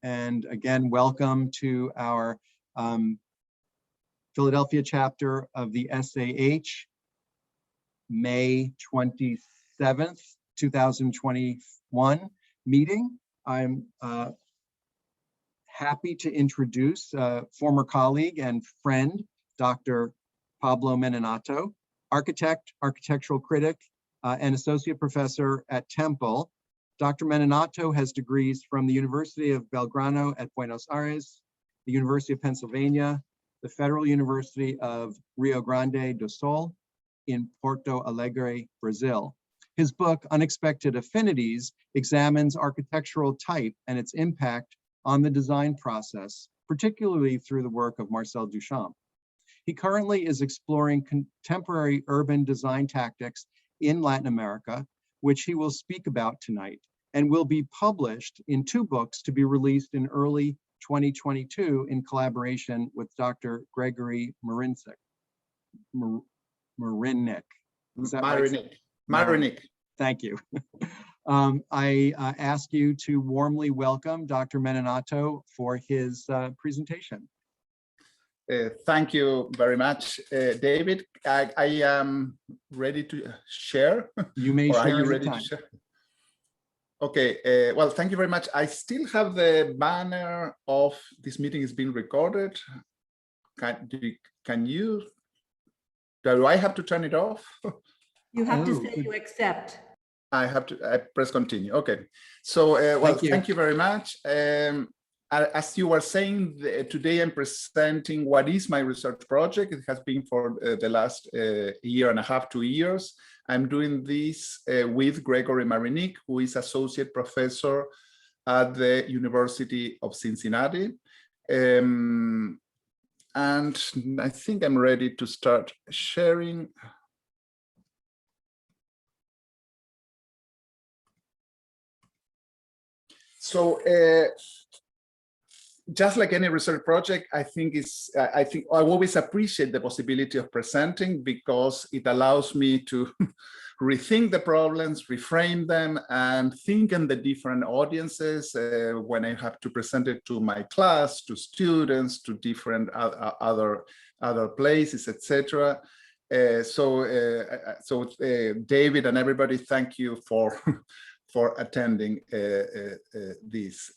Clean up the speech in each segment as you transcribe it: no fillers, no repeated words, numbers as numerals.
And again, welcome to our Philadelphia chapter of the SAH, May 27th, 2021 meeting. I'm happy to introduce former colleague and friend, Dr. Pablo Meninato, architect, architectural critic, and associate professor at Temple. Dr. Meninato has degrees from the University of Belgrano at Buenos Aires, the University of Pennsylvania, the Federal University of Rio Grande do Sul in Porto Alegre, Brazil. His book, Unexpected Affinities, examines architectural type and its impact on the design process, particularly through the work of Marcel Duchamp. He currently is exploring contemporary urban design tactics in Latin America, which he will speak about tonight, and will be published in 2 books to be released in early 2022 in collaboration with Dr. Gregory Marinek. Is that right? Marinek. Thank you. I ask you to warmly welcome Dr. Meninato for his presentation. Thank you very much, David. I am ready to share. You may share. Are you ready to share? Okay, well, thank you very much. I still have the banner of this meeting is being recorded. Do I have to turn it off? You have to say you accept. I press continue. Okay. So, well, thank you very much. As you were saying, today I'm presenting what is my research project. It has been for the last year and a half, 2 years. I'm doing this with Gregory Marinek, who is associate professor at the University of Cincinnati. And I think I'm ready to start sharing. So just like any research project, I think I always appreciate the possibility of presenting because it allows me to rethink the problems, reframe them, and think in the different audiences when I have to present it to my class, to students, to different other places, etc. So David and everybody, thank you for attending this.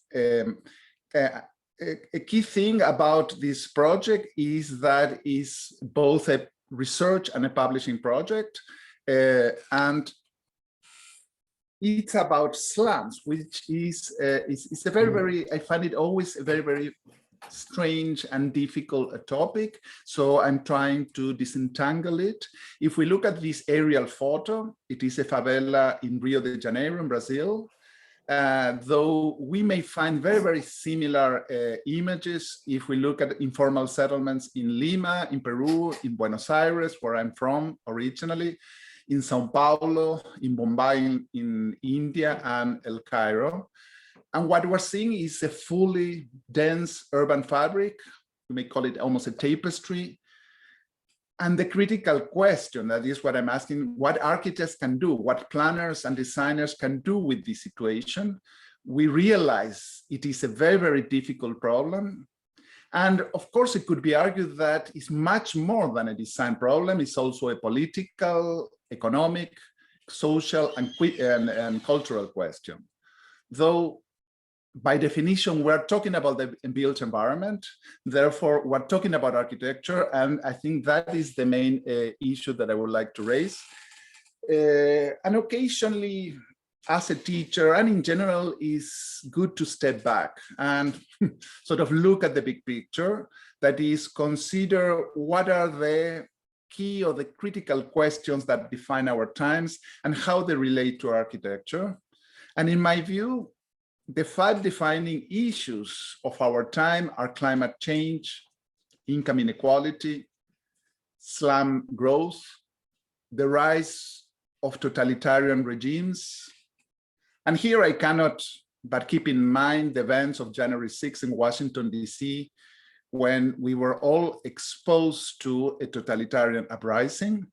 A key thing about this project is that it's both a research and a publishing project, and it's about slums, which is it's a very, I find it always a very strange and difficult topic. So I'm trying to disentangle it. If we look at this aerial photo, it is a favela in Rio de Janeiro in Brazil. Though we may find very similar images if we look at informal settlements in Lima, in Peru, in Buenos Aires, where I'm from originally, in Sao Paulo, in Bombay, in India, and El Cairo. And what we're seeing is a fully dense urban fabric. We may call it almost a tapestry. And the critical question, that is what I'm asking, what architects can do, what planners and designers can do with this situation. We realize it is a very difficult problem. And of course, it could be argued that it's much more than a design problem. It's also a political, economic, social, and cultural question. Though, by definition, we're talking about the built environment. Therefore, we're talking about architecture. And I think that is the main issue that I would like to raise. And occasionally, as a teacher, and in general, it's good to step back and sort of look at the big picture. That is, consider what are the key or the critical questions that define our times and how they relate to architecture. And in my view, the 5 defining issues of our time are climate change, income inequality, slum growth, the rise of totalitarian regimes. And here I cannot but keep in mind the events of January 6th in Washington, D.C., when we were all exposed to a totalitarian uprising.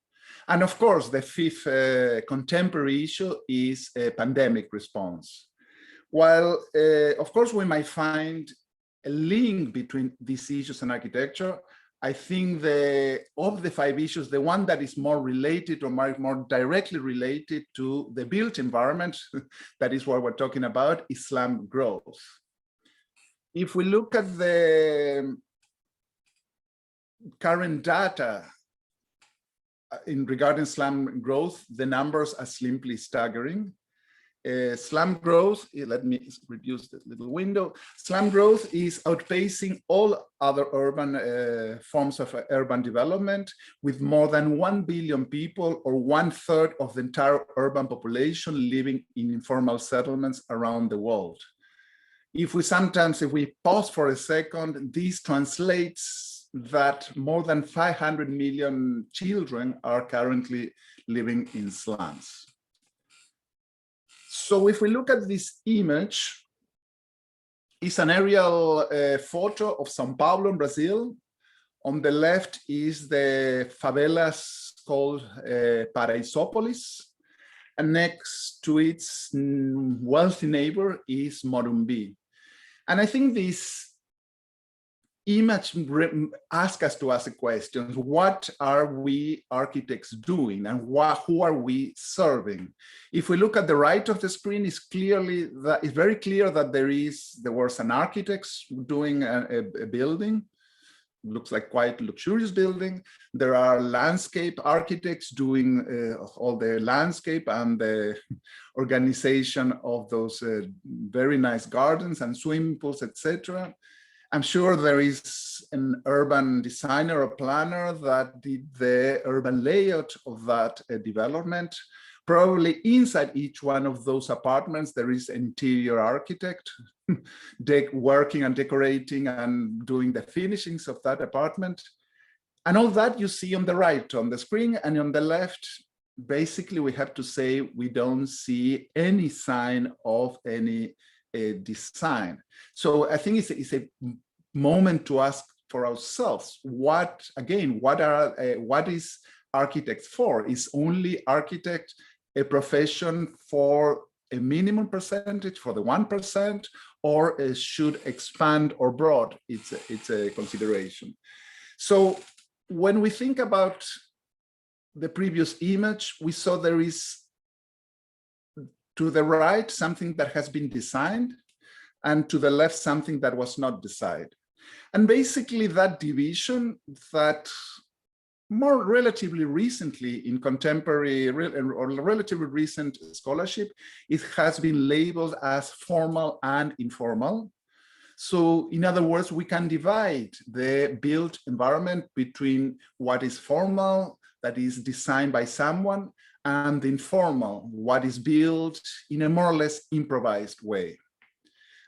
And of course, the 5th contemporary issue is a pandemic response. While, of course, we might find a link between these issues and architecture, I think of the 5 issues, the one that is more related or more directly related to the built environment, that is what we're talking about, is slum growth. If we look at the current data regarding slum growth, the numbers are simply staggering. Slum growth, let me reduce the little window. Slum growth is outpacing all other urban forms of urban development, with more than 1 billion people, or 1/3 of the entire urban population, living in informal settlements around the world. If we pause for a second, this translates that more than 500 million children are currently living in slums. So if we look at this image, it's an aerial photo of São Paulo in Brazil. On the left is the favelas called Paraisópolis, and next to its wealthy neighbor is Morumbi. And I think this image asks us to ask a question: what are we architects doing, and who are we serving? If we look at the right of the screen, it's very clear that there was an architect doing a building. Looks like quite luxurious building. There are landscape architects doing all the landscape and the organization of those very nice gardens and swimming pools, etc. I'm sure there is an urban designer or planner that did the urban layout of that development. Probably inside each one of those apartments, there is an interior architect working and decorating and doing the finishings of that apartment. And all that you see on the right on the screen, and on the left, basically we have to say we don't see any sign of any design. So I think it's a moment to ask for ourselves, what is architects for? Is only architect a profession for a minimum percentage, for the 1%, or should expand or broad? It's a consideration. So when we think about the previous image, we saw there is to the right something that has been designed, and to the left something that was not designed. And basically that division, that more relatively recently in contemporary or relatively recent scholarship, it has been labeled as formal and informal. So in other words, we can divide the built environment between what is formal, that is designed by someone, and the informal, what is built in a more or less improvised way.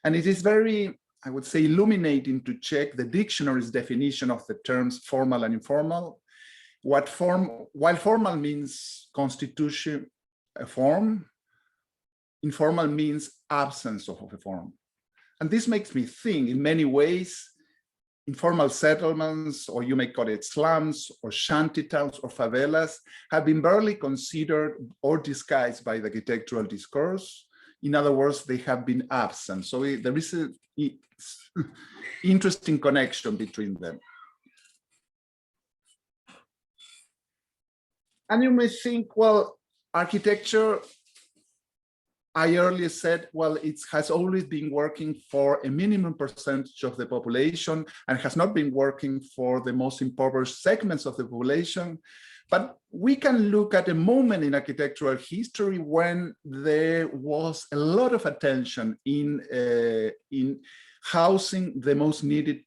And it is very, I would say, illuminating to check the dictionary's definition of the terms formal and informal. While formal means constitution, a form, informal means absence of a form. And this makes me think, in many ways, informal settlements, or you may call it slums, or shantytowns, or favelas, have been barely considered or disguised by the architectural discourse. In other words, they have been absent. So there is an interesting connection between them. And you may think, well, architecture, I earlier said, well, it has always been working for a minimum percentage of the population and has not been working for the most impoverished segments of the population. But we can look at a moment in architectural history when there was a lot of attention in housing the most needed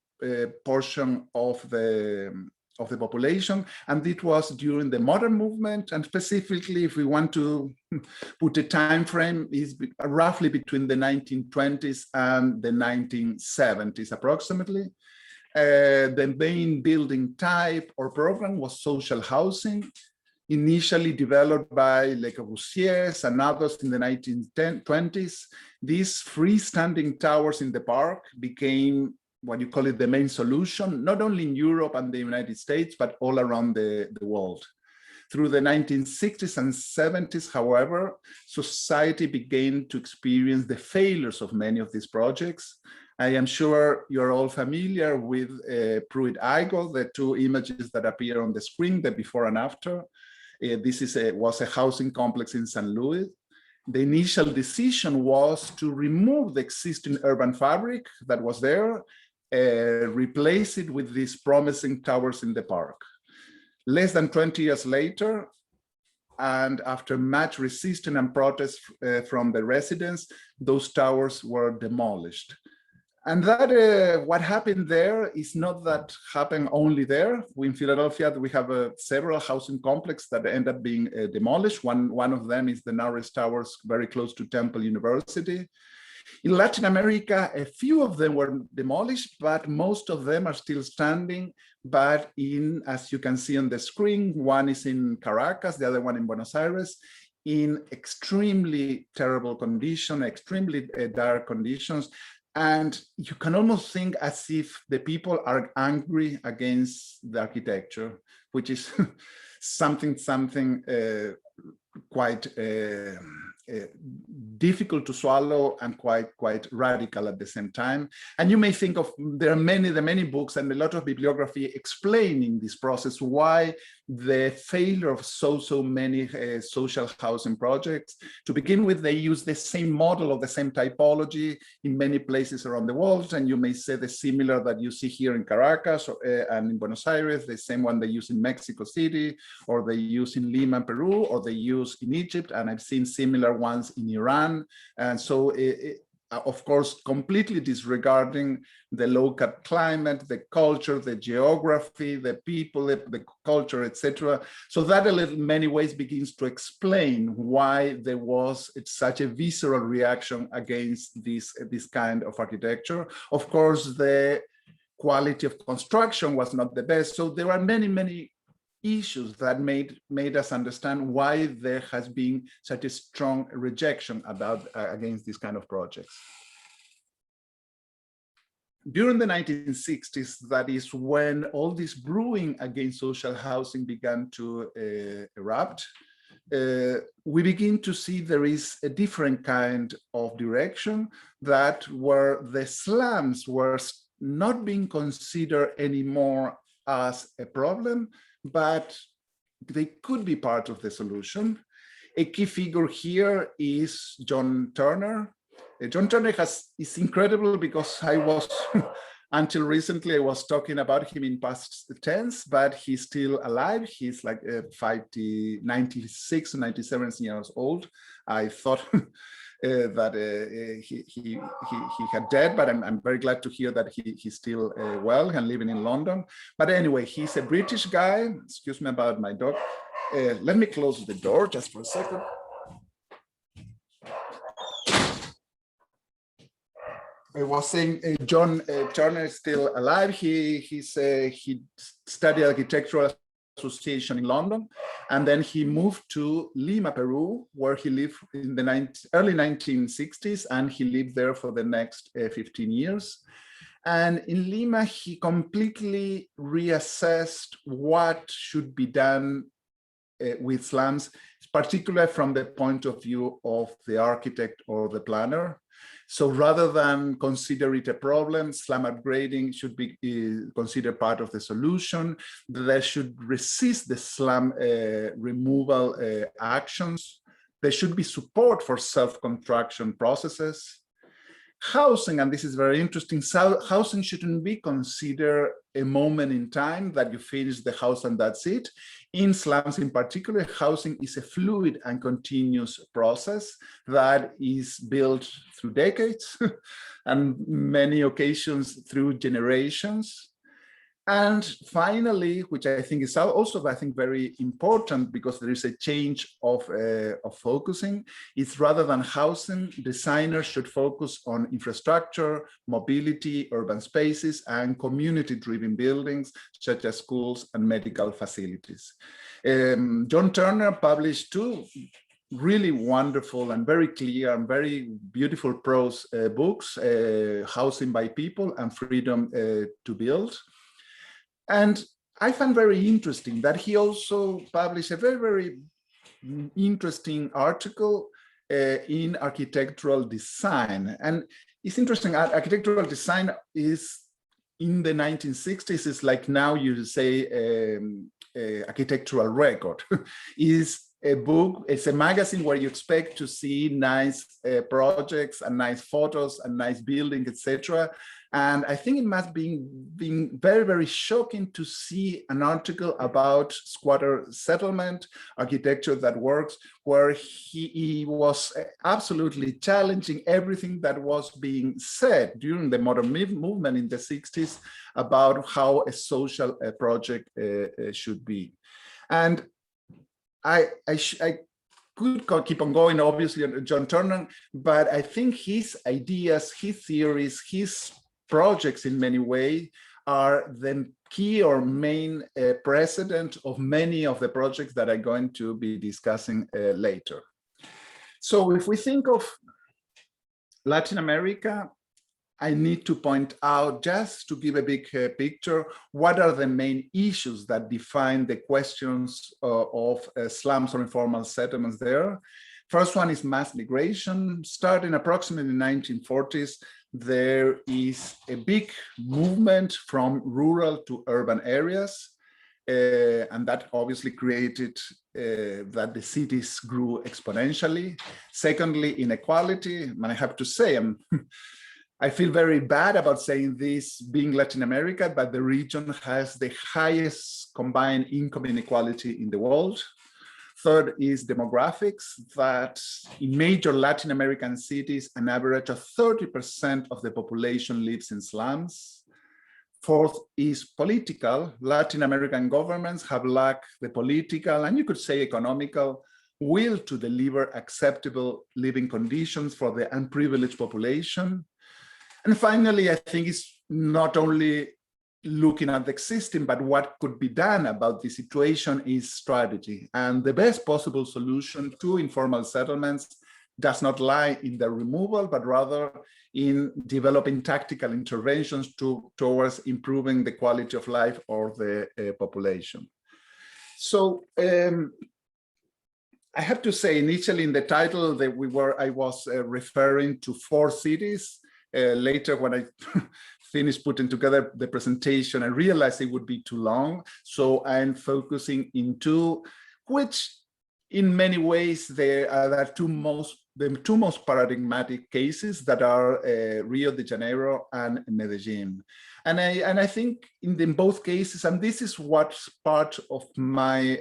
portion of the population, and it was during the modern movement. And specifically, if we want to put a time frame, is roughly between the 1920s and the 1970s approximately. The main building type or program was social housing, initially developed by Le Corbusier and others in the 1920s. These freestanding towers in the park became what you call it the main solution, not only in Europe and the United States, but all around the world. Through the 1960s and 70s, however, society began to experience the failures of many of these projects. I am sure you're all familiar with Pruitt-Igoe, the two images that appear on the screen, the before and after. This was a housing complex in St. Louis. The initial decision was to remove the existing urban fabric that was there, replace it with these promising towers in the park. Less than 20 years later, and after much resistance and protest from the residents, those towers were demolished. And that what happened there is not that happened only there. In Philadelphia, we have several housing complexes that end up being demolished. One of them is the Norris Towers, very close to Temple University. In Latin America, a few of them were demolished, but most of them are still standing. But as you can see on the screen, one is in Caracas, the other one in Buenos Aires, in extremely terrible condition, extremely dark conditions. And you can almost think as if the people are angry against the architecture, which is something quite difficult to swallow and quite radical at the same time. And you may think of, there are many books and a lot of bibliography explaining this process, why the failure of so many social housing projects. To begin with, they use the same model or the same typology in many places around the world. And you may say the similar that you see here in Caracas and in Buenos Aires, the same one they use in Mexico City, or they use in Lima, Peru, or they use in Egypt. And I've seen similar ones in Iran. And so of course, completely disregarding the local climate, the culture, the geography, the people, the culture, etc. So that in many ways begins to explain why there was such a visceral reaction against this kind of architecture. Of course, the quality of construction was not the best. So there are many issues that made us understand why there has been such a strong rejection against these kind of projects. During the 1960s, that is when all this brewing against social housing began to erupt. We begin to see there is a different kind of direction, that where the slums were not being considered anymore as a problem, but they could be part of the solution. A key figure here is John Turner. John Turner is incredible because I was, until recently, I was talking about him in past tense, but he's still alive. He's like 96, 97 years old. I thought that he had died, but I'm very glad to hear that he's still well and living in London. But anyway, he's a British guy. Excuse me about my dog. Let me close the door just for a second. I was saying John Turner is still alive. He studied architectural association in London, and then he moved to Lima, Peru, where he lived in the early 1960s, and he lived there for the next 15 years. And in Lima, he completely reassessed what should be done with slums, particularly from the point of view of the architect or the planner. So rather than consider it a problem, slum upgrading should be considered part of the solution. They should resist the slum removal actions. There should be support for self-construction processes. Housing, and this is very interesting, housing shouldn't be considered a moment in time that you finish the house and that's it. In slums in particular, housing is a fluid and continuous process that is built through decades and many occasions through generations. And finally, which I think is also, very important because there is a change of focusing, is rather than housing, designers should focus on infrastructure, mobility, urban spaces, and community-driven buildings, such as schools and medical facilities. John Turner published two really wonderful and very clear and very beautiful prose books, Housing by People and Freedom to Build. And I found very interesting that he also published a very, very interesting article in architectural design. And it's interesting, architectural design is in the 1960s, is like now you say architectural record. Is a book, it's a magazine where you expect to see nice projects and nice photos and nice buildings, etc. And I think it must be being very, very shocking to see an article about squatter settlement architecture that works, where he was absolutely challenging everything that was being said during the modern movement in the 60s about how a social project should be. And I could keep on going, obviously, on John Turner, but I think his ideas, his theories, his projects in many ways are the key or main precedent of many of the projects that I'm going to be discussing later. So if we think of Latin America, I need to point out, just to give a big picture, what are the main issues that define the questions of slums or informal settlements there. First one is mass migration. Starting approximately in the 1940s, there is a big movement from rural to urban areas. And that obviously created that the cities grew exponentially. Secondly, inequality. And I have to say, I feel very bad about saying this being Latin America, but the region has the highest combined income inequality in the world. Third is demographics, that in major Latin American cities, an average of 30% of the population lives in slums. Fourth is political. Latin American governments have lacked the political, and you could say economical, will to deliver acceptable living conditions for the unprivileged population. And finally, I think it's not only looking at the existing, but what could be done about the situation is strategy. And the best possible solution to informal settlements does not lie in their removal, but rather in developing tactical interventions towards improving the quality of life of the population. So I have to say, initially in the title that I was referring to 4 cities. Later, when I finished putting together the presentation, I realized it would be too long. So I'm focusing in 2, which in many ways there are the two most paradigmatic cases that are Rio de Janeiro and Medellin. And I think in both cases, and this is what's part of my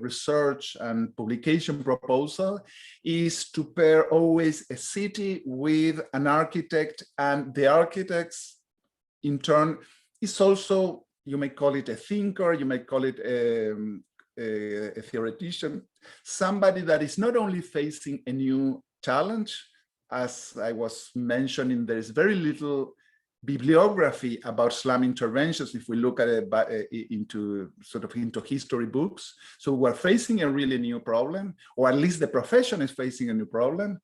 research and publication proposal, is to pair always a city with an architect, and the architects in turn is also, you may call it a thinker, you may call it a theoretician, somebody that is not only facing a new challenge. As I was mentioning, there is very little bibliography about slum interventions if we look at it into history books. So we're facing a really new problem, or at least the profession is facing a new problem.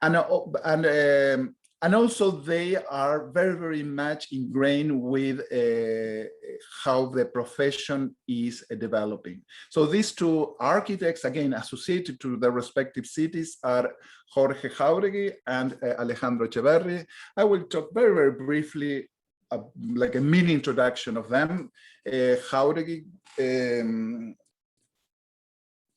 And also they are very, very much ingrained with how the profession is developing. So these 2 architects, again, associated to their respective cities, are Jorge Jauregui and Alejandro Echeverri. I will talk very, very briefly, like a mini introduction of them. Jauregui, and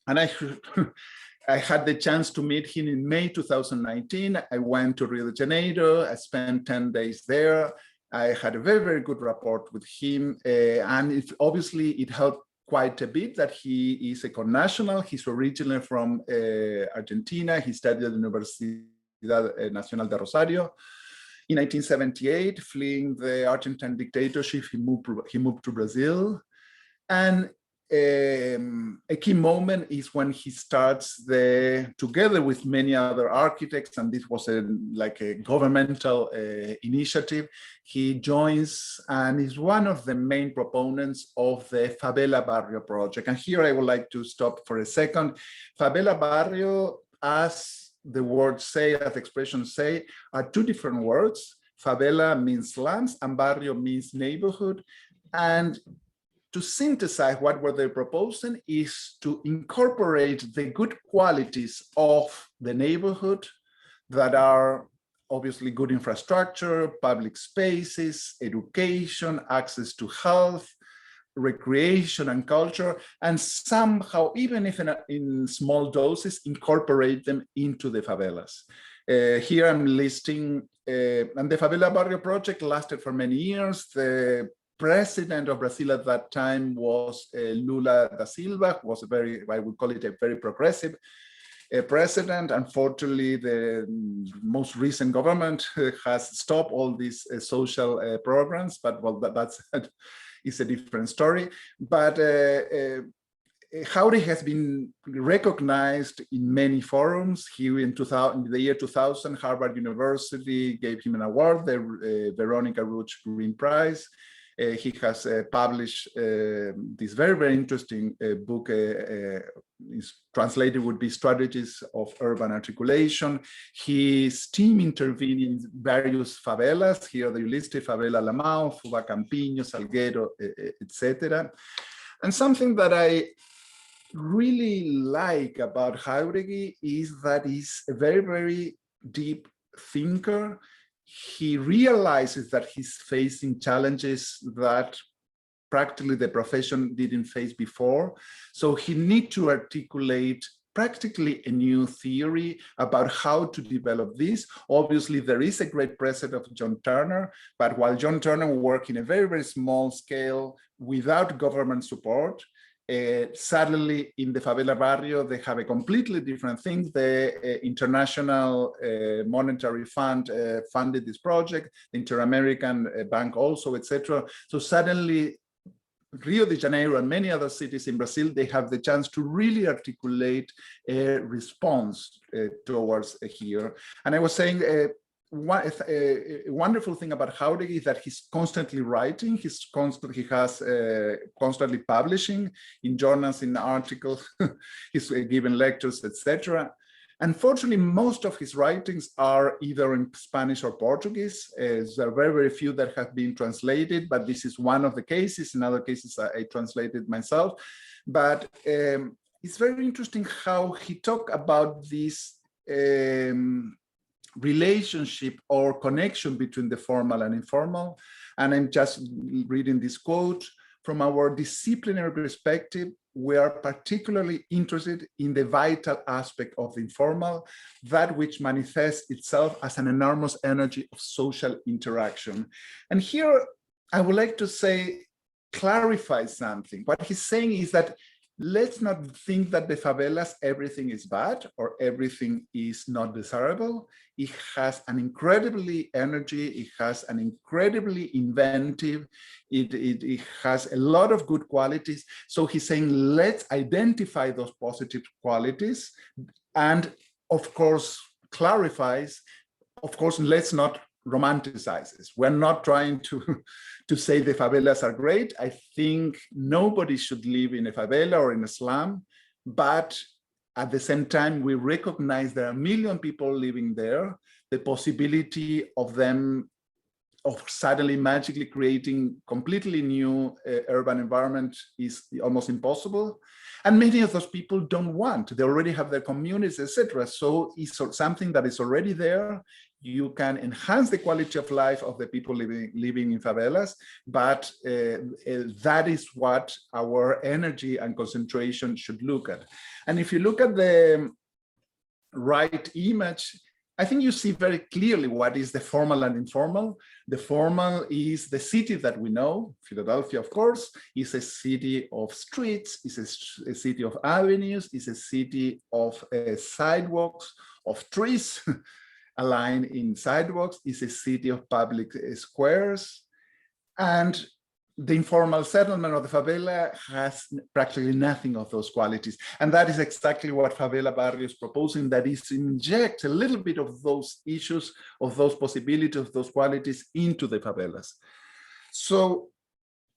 I had the chance to meet him in May 2019. I went to Rio de Janeiro. I spent 10 days there. I had a very, very good rapport with him. And obviously, it helped quite a bit that he is a connational. He's originally from Argentina. He studied at the Universidad Nacional de Rosario. In 1978, fleeing the Argentine dictatorship, he moved to Brazil. And a key moment is when he starts together with many other architects, and this was like a governmental initiative, he joins and is one of the main proponents of the Favela Barrio project. And here I would like to stop for a second. Favela Barrio, as the words say, as the expressions say, are 2 different words. Favela means slums and barrio means neighborhood. And to synthesize what were they proposing is to incorporate the good qualities of the neighborhood that are obviously good infrastructure, public spaces, education, access to health, recreation and culture, and somehow, even if in small doses, incorporate them into the favelas. Here I'm listing, and the Favela Barrio project lasted for many years. The president of Brazil at that time was Lula da Silva, who was a very, I would call it a very progressive president. Unfortunately, the most recent government has stopped all these social programs, but well, that's is a different story. But Jauregui has been recognized in many forums. Here in the year 2000, Harvard University gave him an award, the Veronica Roach Green Prize. He has published this very, very interesting book, translated would be Strategies of Urban Articulation. His team intervened in various favelas. Here they listed Favela Lamao, Fuba Campiño, Salguero, etc. And something that I really like about Jauregui is that he's a very, very deep thinker. He realizes that he's facing challenges that practically the profession didn't face before. So he needs to articulate practically a new theory about how to develop this. Obviously, there is a great precedent of John Turner, but while John Turner worked in a very, very small scale without government support, suddenly in the Favela Barrio, they have a completely different thing. The International Monetary Fund funded this project, the Inter-American Bank also, etc. So suddenly Rio de Janeiro and many other cities in Brazil, they have the chance to really articulate a response towards here. And I was saying, a wonderful thing about Jauregui is that he's constantly writing. He has constantly publishing in journals, in articles. He's given lectures, etc. Unfortunately, most of his writings are either in Spanish or Portuguese. There are very, very few that have been translated, but this is one of the cases. In other cases, I translated myself. But it's very interesting how he talked about this relationship or connection between the formal and informal. And I'm just reading this quote. From our disciplinary perspective, we are particularly interested in the vital aspect of the informal, that which manifests itself as an enormous energy of social interaction. And here I would like to say, clarify something. What he's saying is that let's not think that the favelas, everything is bad or everything is not desirable. It has an incredibly energy, it has an incredibly inventive, it has a lot of good qualities. So he's saying, let's identify those positive qualities and of course, clarifies, of course, let's not romanticize this. We're not trying to say the favelas are great. I think nobody should live in a favela or in a slum, but at the same time, we recognize there are a million people living there. The possibility of them of suddenly magically creating completely new urban environment is almost impossible. And many of those people don't want, they already have their communities, etc. So it's something that is already there. You can enhance the quality of life of the people living in favelas, but that is what our energy and concentration should look at. And if you look at the right image, I think you see very clearly what is the formal and informal. The formal is the city that we know. Philadelphia, of course, is a city of streets, is a city of avenues, is a city of sidewalks, of trees aligned in sidewalks, is a city of public squares. And the informal settlement of the favela has practically nothing of those qualities. And that is exactly what Favela Barrio is proposing, that is to inject a little bit of those issues, of those possibilities, of those qualities into the favelas. So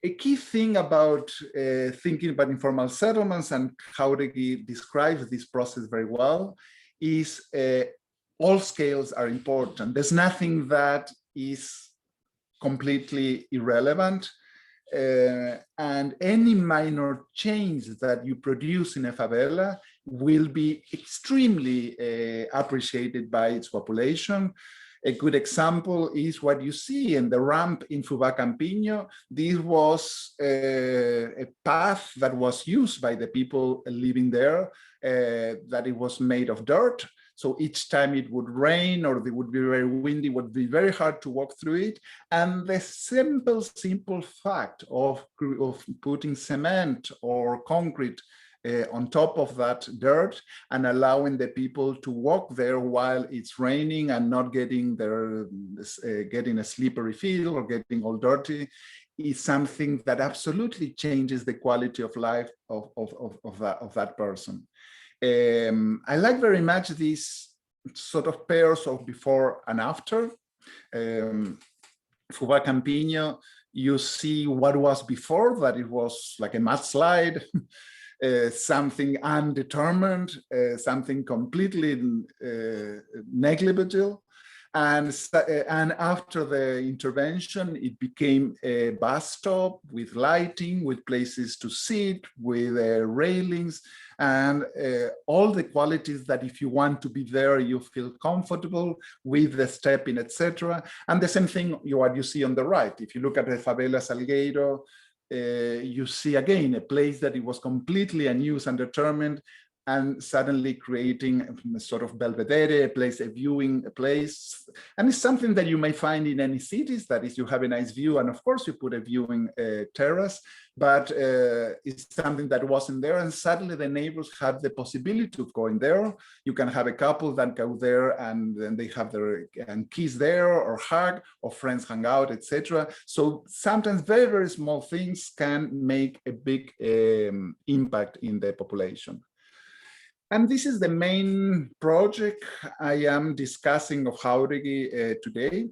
a key thing about thinking about informal settlements, and Jauregui describes this process very well, is all scales are important. There's nothing that is completely irrelevant. And any minor change that you produce in a favela will be extremely appreciated by its population. A good example is what you see in the ramp in Fubacampino. This was a path that was used by the people living there, that it was made of dirt. So each time it would rain or it would be very windy, it would be very hard to walk through it. And the simple fact of putting cement or concrete on top of that dirt and allowing the people to walk there while it's raining and not getting getting a slippery feel or getting all dirty is something that absolutely changes the quality of life of that person. I like very much these sort of pairs of before and after. Fubacampino, you see what was before, that it was like a mudslide. Something undetermined, something completely negligible. And after the intervention, it became a bus stop with lighting, with places to sit, with railings, and all the qualities that if you want to be there, you feel comfortable with the stepping, etc. And the same thing what you see on the right. If you look at the favela Salgueiro, you see again a place that it was completely unused, undetermined, and suddenly creating a sort of belvedere, a viewing place. And it's something that you may find in any cities, that is, you have a nice view, and of course you put a viewing terrace, but it's something that wasn't there, and suddenly the neighbors have the possibility of going there. You can have a couple that go there and then they have their and kiss there or hug, or friends hang out, etc. So sometimes very, very small things can make a big impact in the population. And this is the main project I am discussing of Jauregui today.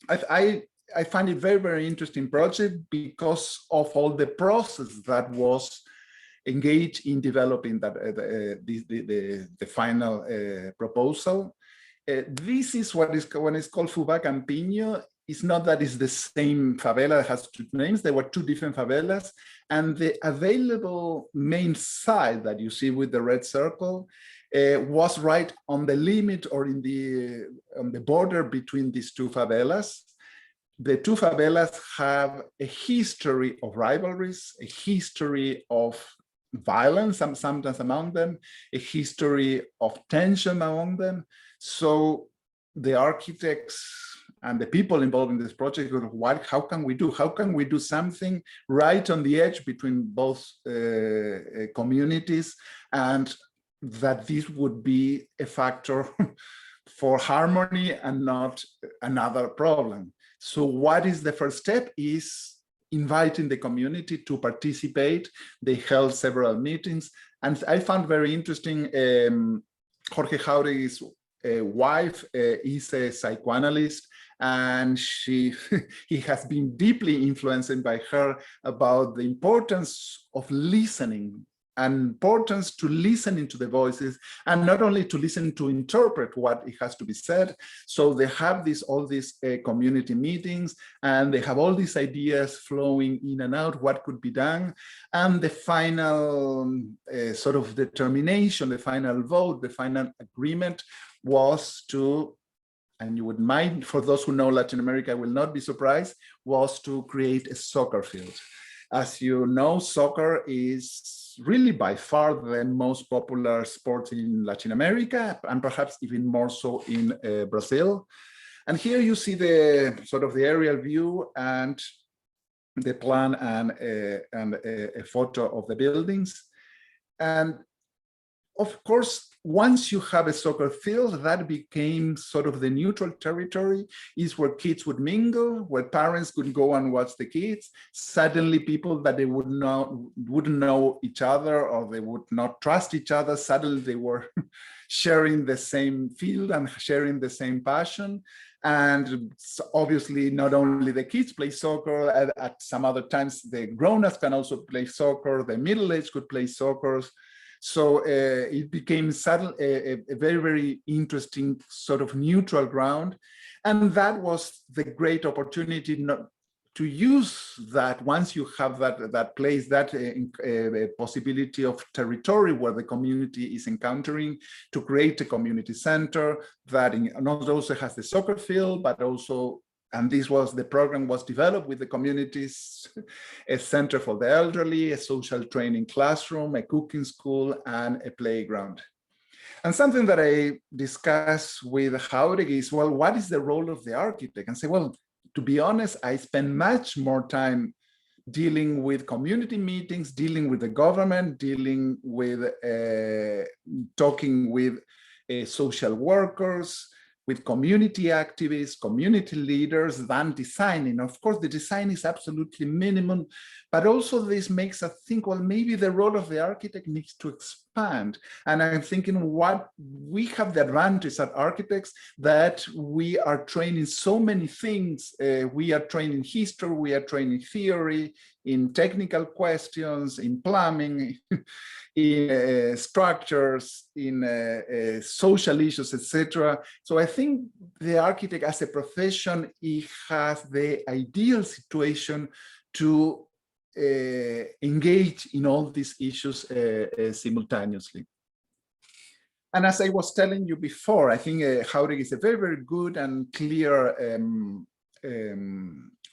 I find it very, very interesting project because of all the process that was engaged in developing that the final proposal. This is what is when it's called Fubacampino. It's not that it's the same favela, it has two names. There were two different favelas, and the available main site that you see with the red circle was right on the limit or on the border between these two favelas. The two favelas have a history of rivalries, a history of violence, sometimes among them, a history of tension among them. So the architects and the people involved in this project, how can we do something right on the edge between both communities, and that this would be a factor for harmony and not another problem. So what is the first step is inviting the community to participate. They held several meetings, and I found very interesting, Jorge Jauregui's wife is a psychoanalyst, and he has been deeply influenced by her about the importance of listening, and importance to listening to the voices, and not only to listen to interpret what it has to be said. So they have all these community meetings, and they have all these ideas flowing in and out, what could be done. And the final sort of determination, the final vote, the final agreement was to, and you would mind, for those who know Latin America will not be surprised, was to create a soccer field. As you know, soccer is really by far the most popular sport in Latin America, and perhaps even more so in Brazil. And here you see the sort of the aerial view and the plan and a photo of the buildings. And of course, once you have a soccer field, that became sort of the neutral territory, is where kids would mingle, where parents could go and watch the kids. Suddenly people that they wouldn't know each other, or they would not trust each other, suddenly they were sharing the same field and sharing the same passion. And obviously not only the kids play soccer, at some other times the grown-ups can also play soccer, the middle-aged could play soccer. So it became a very, very interesting sort of neutral ground. And that was the great opportunity to use that once you have that place, that possibility of territory where the community is encountering, to create a community center that not also has the soccer field, but also, and the program was developed with the communities, a center for the elderly, a social training classroom, a cooking school, and a playground. And something that I discuss with Jauregui is, well, what is the role of the architect? And say, well, to be honest, I spend much more time dealing with community meetings, dealing with the government, dealing with talking with social workers, with community activists, community leaders, than designing. Of course, the design is absolutely minimum, but also this makes us think, well, maybe the role of the architect needs to expand. And I'm thinking what we have the advantage as architects that we are trained in so many things. We are trained in history, we are trained in theory, in technical questions, in plumbing, in structures, in social issues, etc. So I think the architect as a profession, he has the ideal situation to engage in all these issues simultaneously. And as I was telling you before, I think Jauregui is a very, very good and clear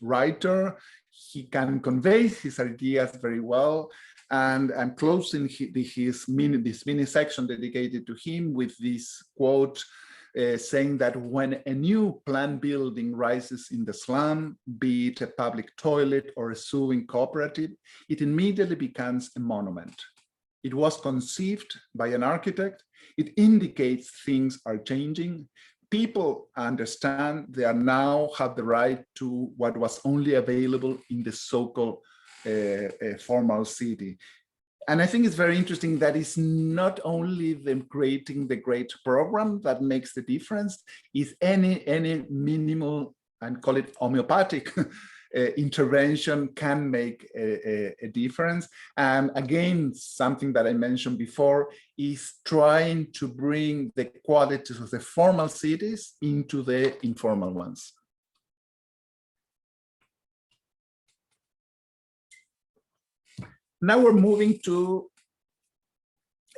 writer. He can convey his ideas very well. And I'm closing this mini section dedicated to him with this quote saying that when a new planned building rises in the slum, be it a public toilet or a sewing cooperative, it immediately becomes a monument. It was conceived by an architect. It indicates things are changing. People understand they are now have the right to what was only available in the so-called formal city. And I think it's very interesting that it's not only them creating the great program that makes the difference, is any minimal, and call it homeopathic, intervention can make a difference. And again, something that I mentioned before is trying to bring the qualities of the formal cities into the informal ones. Now we're moving to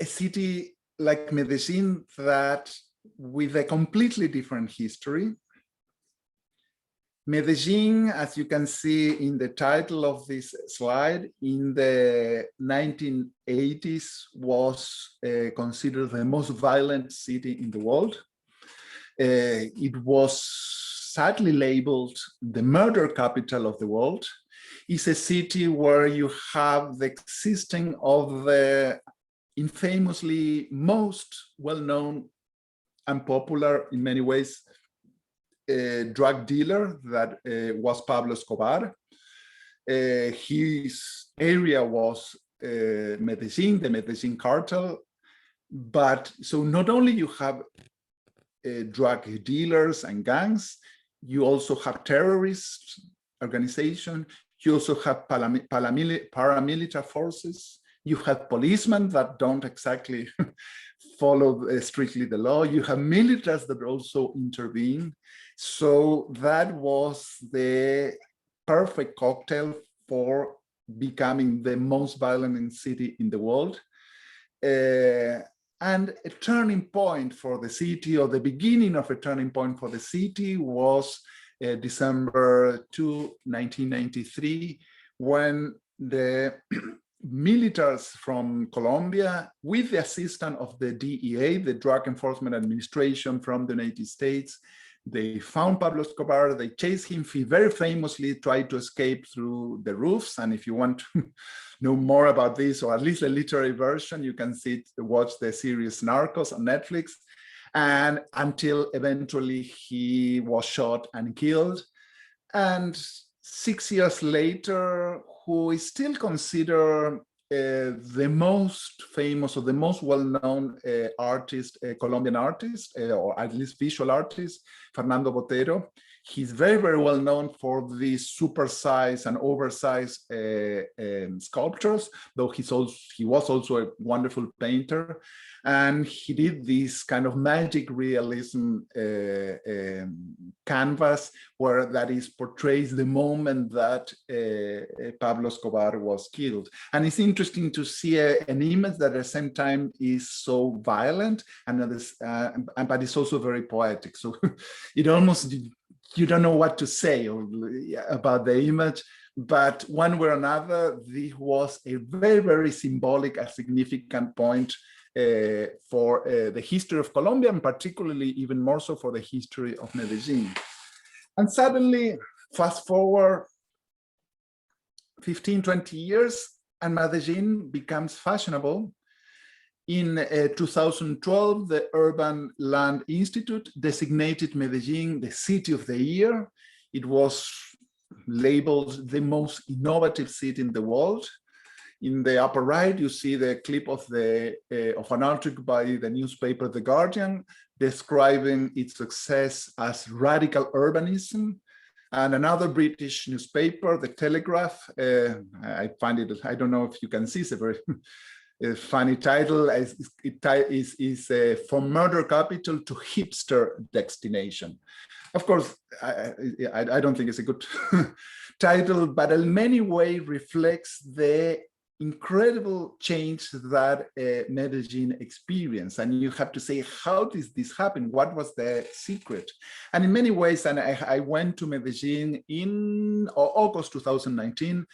a city like Medellin that with a completely different history. Medellin, as you can see in the title of this slide, in the 1980s was considered the most violent city in the world. It was sadly labeled the murder capital of the world. It's a city where you have the existing of the infamously most well-known and popular in many ways drug dealer that was Pablo Escobar. His area was Medellin, the Medellin cartel. But so not only you have drug dealers and gangs, you also have terrorist organization. You also have paramilitary forces. You have policemen that don't exactly follow strictly the law. You have militaries that also intervene. So that was the perfect cocktail for becoming the most violent city in the world. And a turning point for the city, or the beginning of a turning point for the city, was December 2, 1993, when the militaries from Colombia, with the assistance of the DEA, the Drug Enforcement Administration from the United States, they found Pablo Escobar, they chased him. He very famously tried to escape through the roofs. And if you want to know more about this, or at least a literary version, you can watch the series Narcos on Netflix. And until eventually he was shot and killed. And 6 years later, who is still considered the most famous or the most well-known artist, Colombian artist, or at least visual artist, Fernando Botero. He's very, very well known for these supersized and oversized sculptures, though he was also a wonderful painter. And he did this kind of magic realism canvas where that is portrays the moment that Pablo Escobar was killed. And it's interesting to see an image that at the same time is so violent and but it's also very poetic. So it almost, you don't know what to say about the image, but one way or another, this was a very, very symbolic and significant point for the history of Colombia, and particularly even more so for the history of Medellin. And suddenly, fast forward 15, 20 years, and Medellin becomes fashionable. In 2012, the Urban Land Institute designated Medellin the city of the year. It was labeled the most innovative city in the world. In the upper right, you see the clip of an article by the newspaper The Guardian describing its success as radical urbanism. And another British newspaper, The Telegraph, I find it, I don't know if you can see, it's a very funny title, is From Murder Capital to Hipster Destination. Of course, I don't think it's a good title, but in many ways reflects the incredible change that Medellin experienced. And you have to say, how did this happen? What was the secret? And in many ways, and I went to Medellin in August 2019,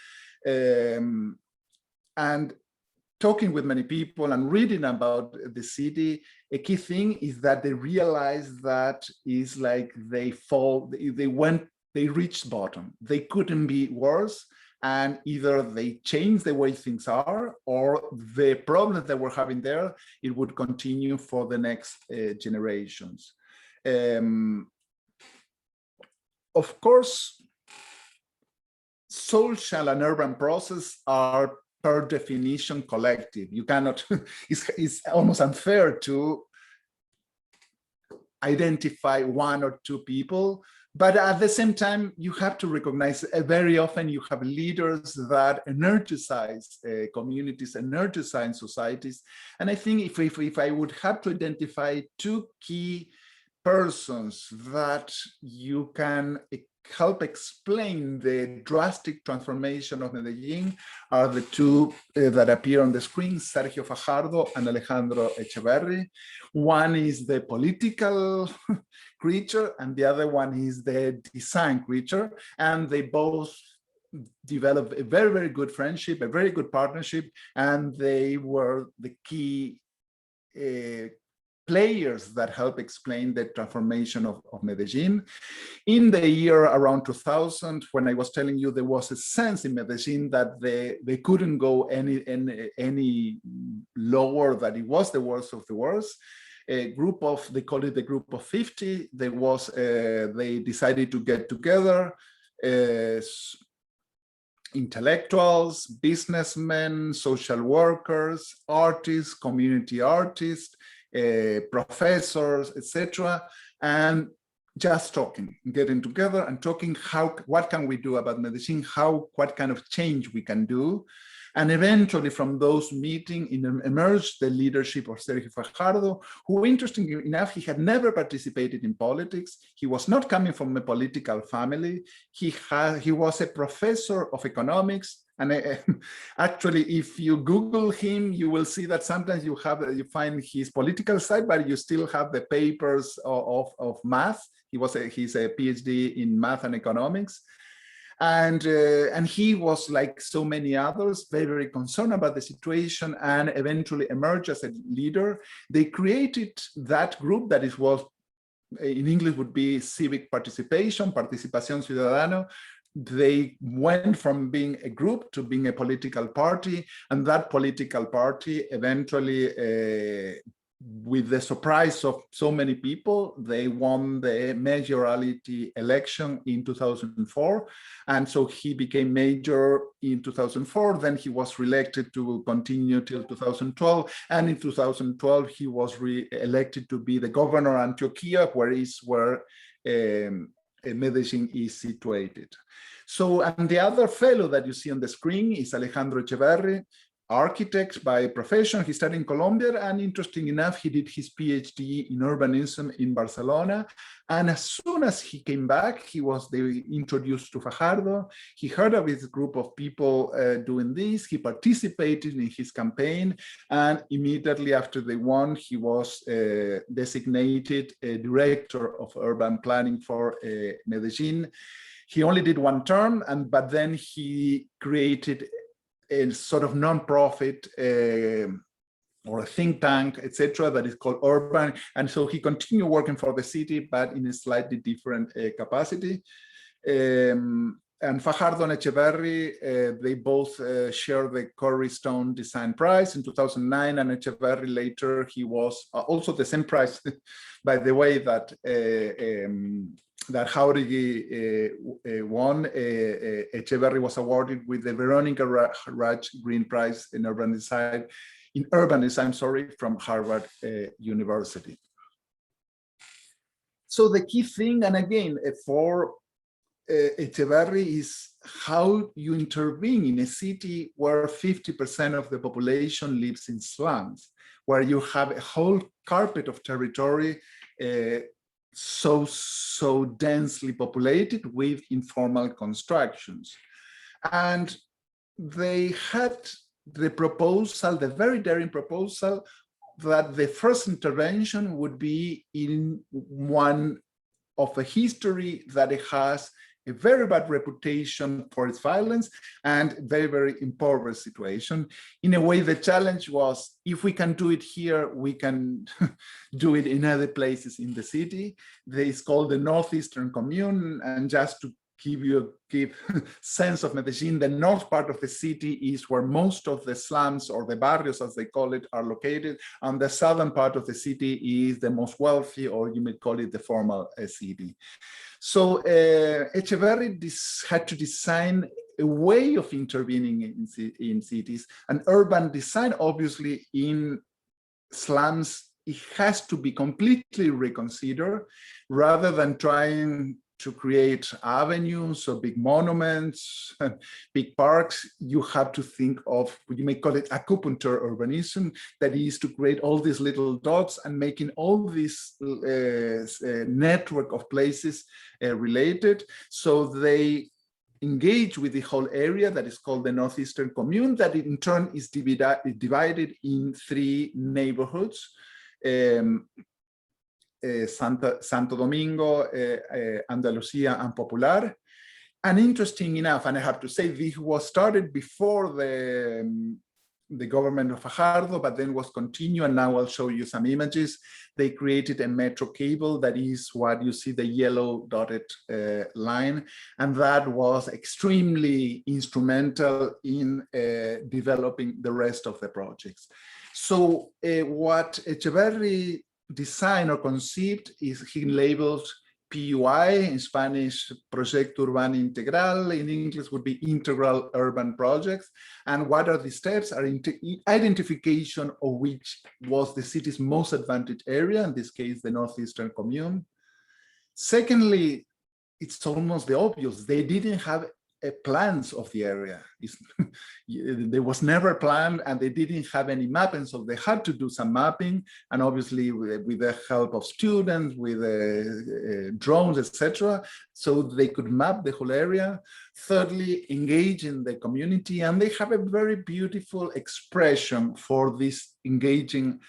and talking with many people and reading about the city, a key thing is that they realize that it's like they reached bottom. They couldn't be worse. And either they change the way things are, or the problems that we're having there, it would continue for the next generations. Of course, social and urban processes are per definition collective. You cannot, it's almost unfair to identify one or two people. But at the same time, you have to recognize very often you have leaders that energize communities, energize societies. And I think if I would have to identify two key persons that you can help explain the drastic transformation of Medellin are the two that appear on the screen, Sergio Fajardo and Alejandro Echeverri. One is the political creature and the other one is the design creature. And they both developed a very, very good friendship, a very good partnership, and they were the key players that help explain the transformation of Medellin. In the year around 2000, when I was telling you there was a sense in Medellin that they couldn't go any lower, that it was the worst of the worst. A group of, they call it the group of 50, they decided to get together, intellectuals, businessmen, social workers, artists, community artists, professors, etc., and just talking, getting together and talking what can we do about Medellin, what kind of change we can do. And eventually from those meetings emerged the leadership of Sergio Fajardo, who, interestingly enough, he had never participated in politics. He was not coming from a political family. He was a professor of economics. And actually, if you Google him, you will see that sometimes you find his political side, but you still have the papers of math. He's a PhD in math and economics. And he was, like so many others, very, very concerned about the situation and eventually emerged as a leader. They created that group that was, in English would be civic participation, Participación Ciudadana. They went from being a group to being a political party, and that political party eventually, with the surprise of so many people, they won the mayoralty election in 2004. And so he became mayor in 2004. Then he was re-elected to continue till 2012. And in 2012, he was re-elected to be the governor of Antioquia, where Medellin is situated. So, and the other fellow that you see on the screen is Alejandro Echeverri, architect by profession. He studied in Colombia, and interesting enough, he did his PhD in urbanism in Barcelona. And as soon as he came back, he was introduced to Fajardo. He heard of his group of people doing this. He participated in his campaign, and immediately after they won, he was designated a director of urban planning for Medellin. He only did one term, but then he created a sort of non-profit or a think tank, etc., that is called Urban. And so he continued working for the city, but in a slightly different capacity. And Fajardo and Echeverri, they both share the Corey Stone Design Prize in 2009, and Echeverri later, he was also the same prize, by the way, that that Jauregui won. Echeverri was awarded with the Veronica Raj Green Prize in urban design, from Harvard University. So the key thing, and again, for Echeverri, is how you intervene in a city where 50% of the population lives in slums, where you have a whole carpet of territory so densely populated with informal constructions. And they had the proposal, the very daring proposal, that the first intervention would be in one of a history that it has a very bad reputation for its violence and very, very impoverished situation. In a way, the challenge was, if we can do it here, we can do it in other places in the city. It's called the Northeastern Commune, and just to give sense of Medellin, the north part of the city is where most of the slums, or the barrios as they call it, are located, and the southern part of the city is the most wealthy, or you may call it the formal city. So Echeverri had to design a way of intervening in cities, and urban design, obviously, in slums, it has to be completely reconsidered, rather than trying to create avenues or big monuments and big parks. You have to think of, you may call it acupuncture urbanism, that is to create all these little dots and making all this network of places related. So they engage with the whole area that is called the Northeastern Commune, that in turn is divided in 3 neighborhoods. Santo Domingo, Andalusia, and Popular. And interesting enough, and I have to say, this was started before the government of Fajardo, but then was continued, and now I'll show you some images. They created a metro cable, that is what you see, the yellow dotted line, and that was extremely instrumental in developing the rest of the projects. So what Echeverri designed or conceived is, he labeled PUI, in Spanish, Proyecto Urbano Integral, in English would be Integral Urban Projects. And what are the steps? Are identification of which was the city's most advantaged area, in this case, the Northeastern Commune. Secondly, it's almost the obvious, they didn't have plans of the area. There was never a plan, and they didn't have any mapping, so they had to do some mapping, and obviously with the help of students, with drones, etc., so they could map the whole area. Thirdly, engage in the community, and they have a very beautiful expression for this engaging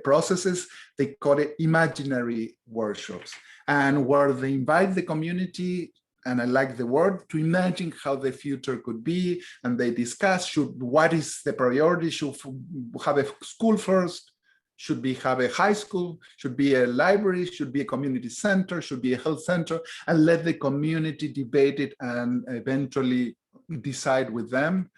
processes. They call it imaginary workshops, and where they invite the community, and I like the word, to imagine how the future could be, and they discuss, what is the priority? Should have a school first? Should we have a high school? Should be a library? Should be a community center? Should be a health center? And let the community debate it and eventually decide with them.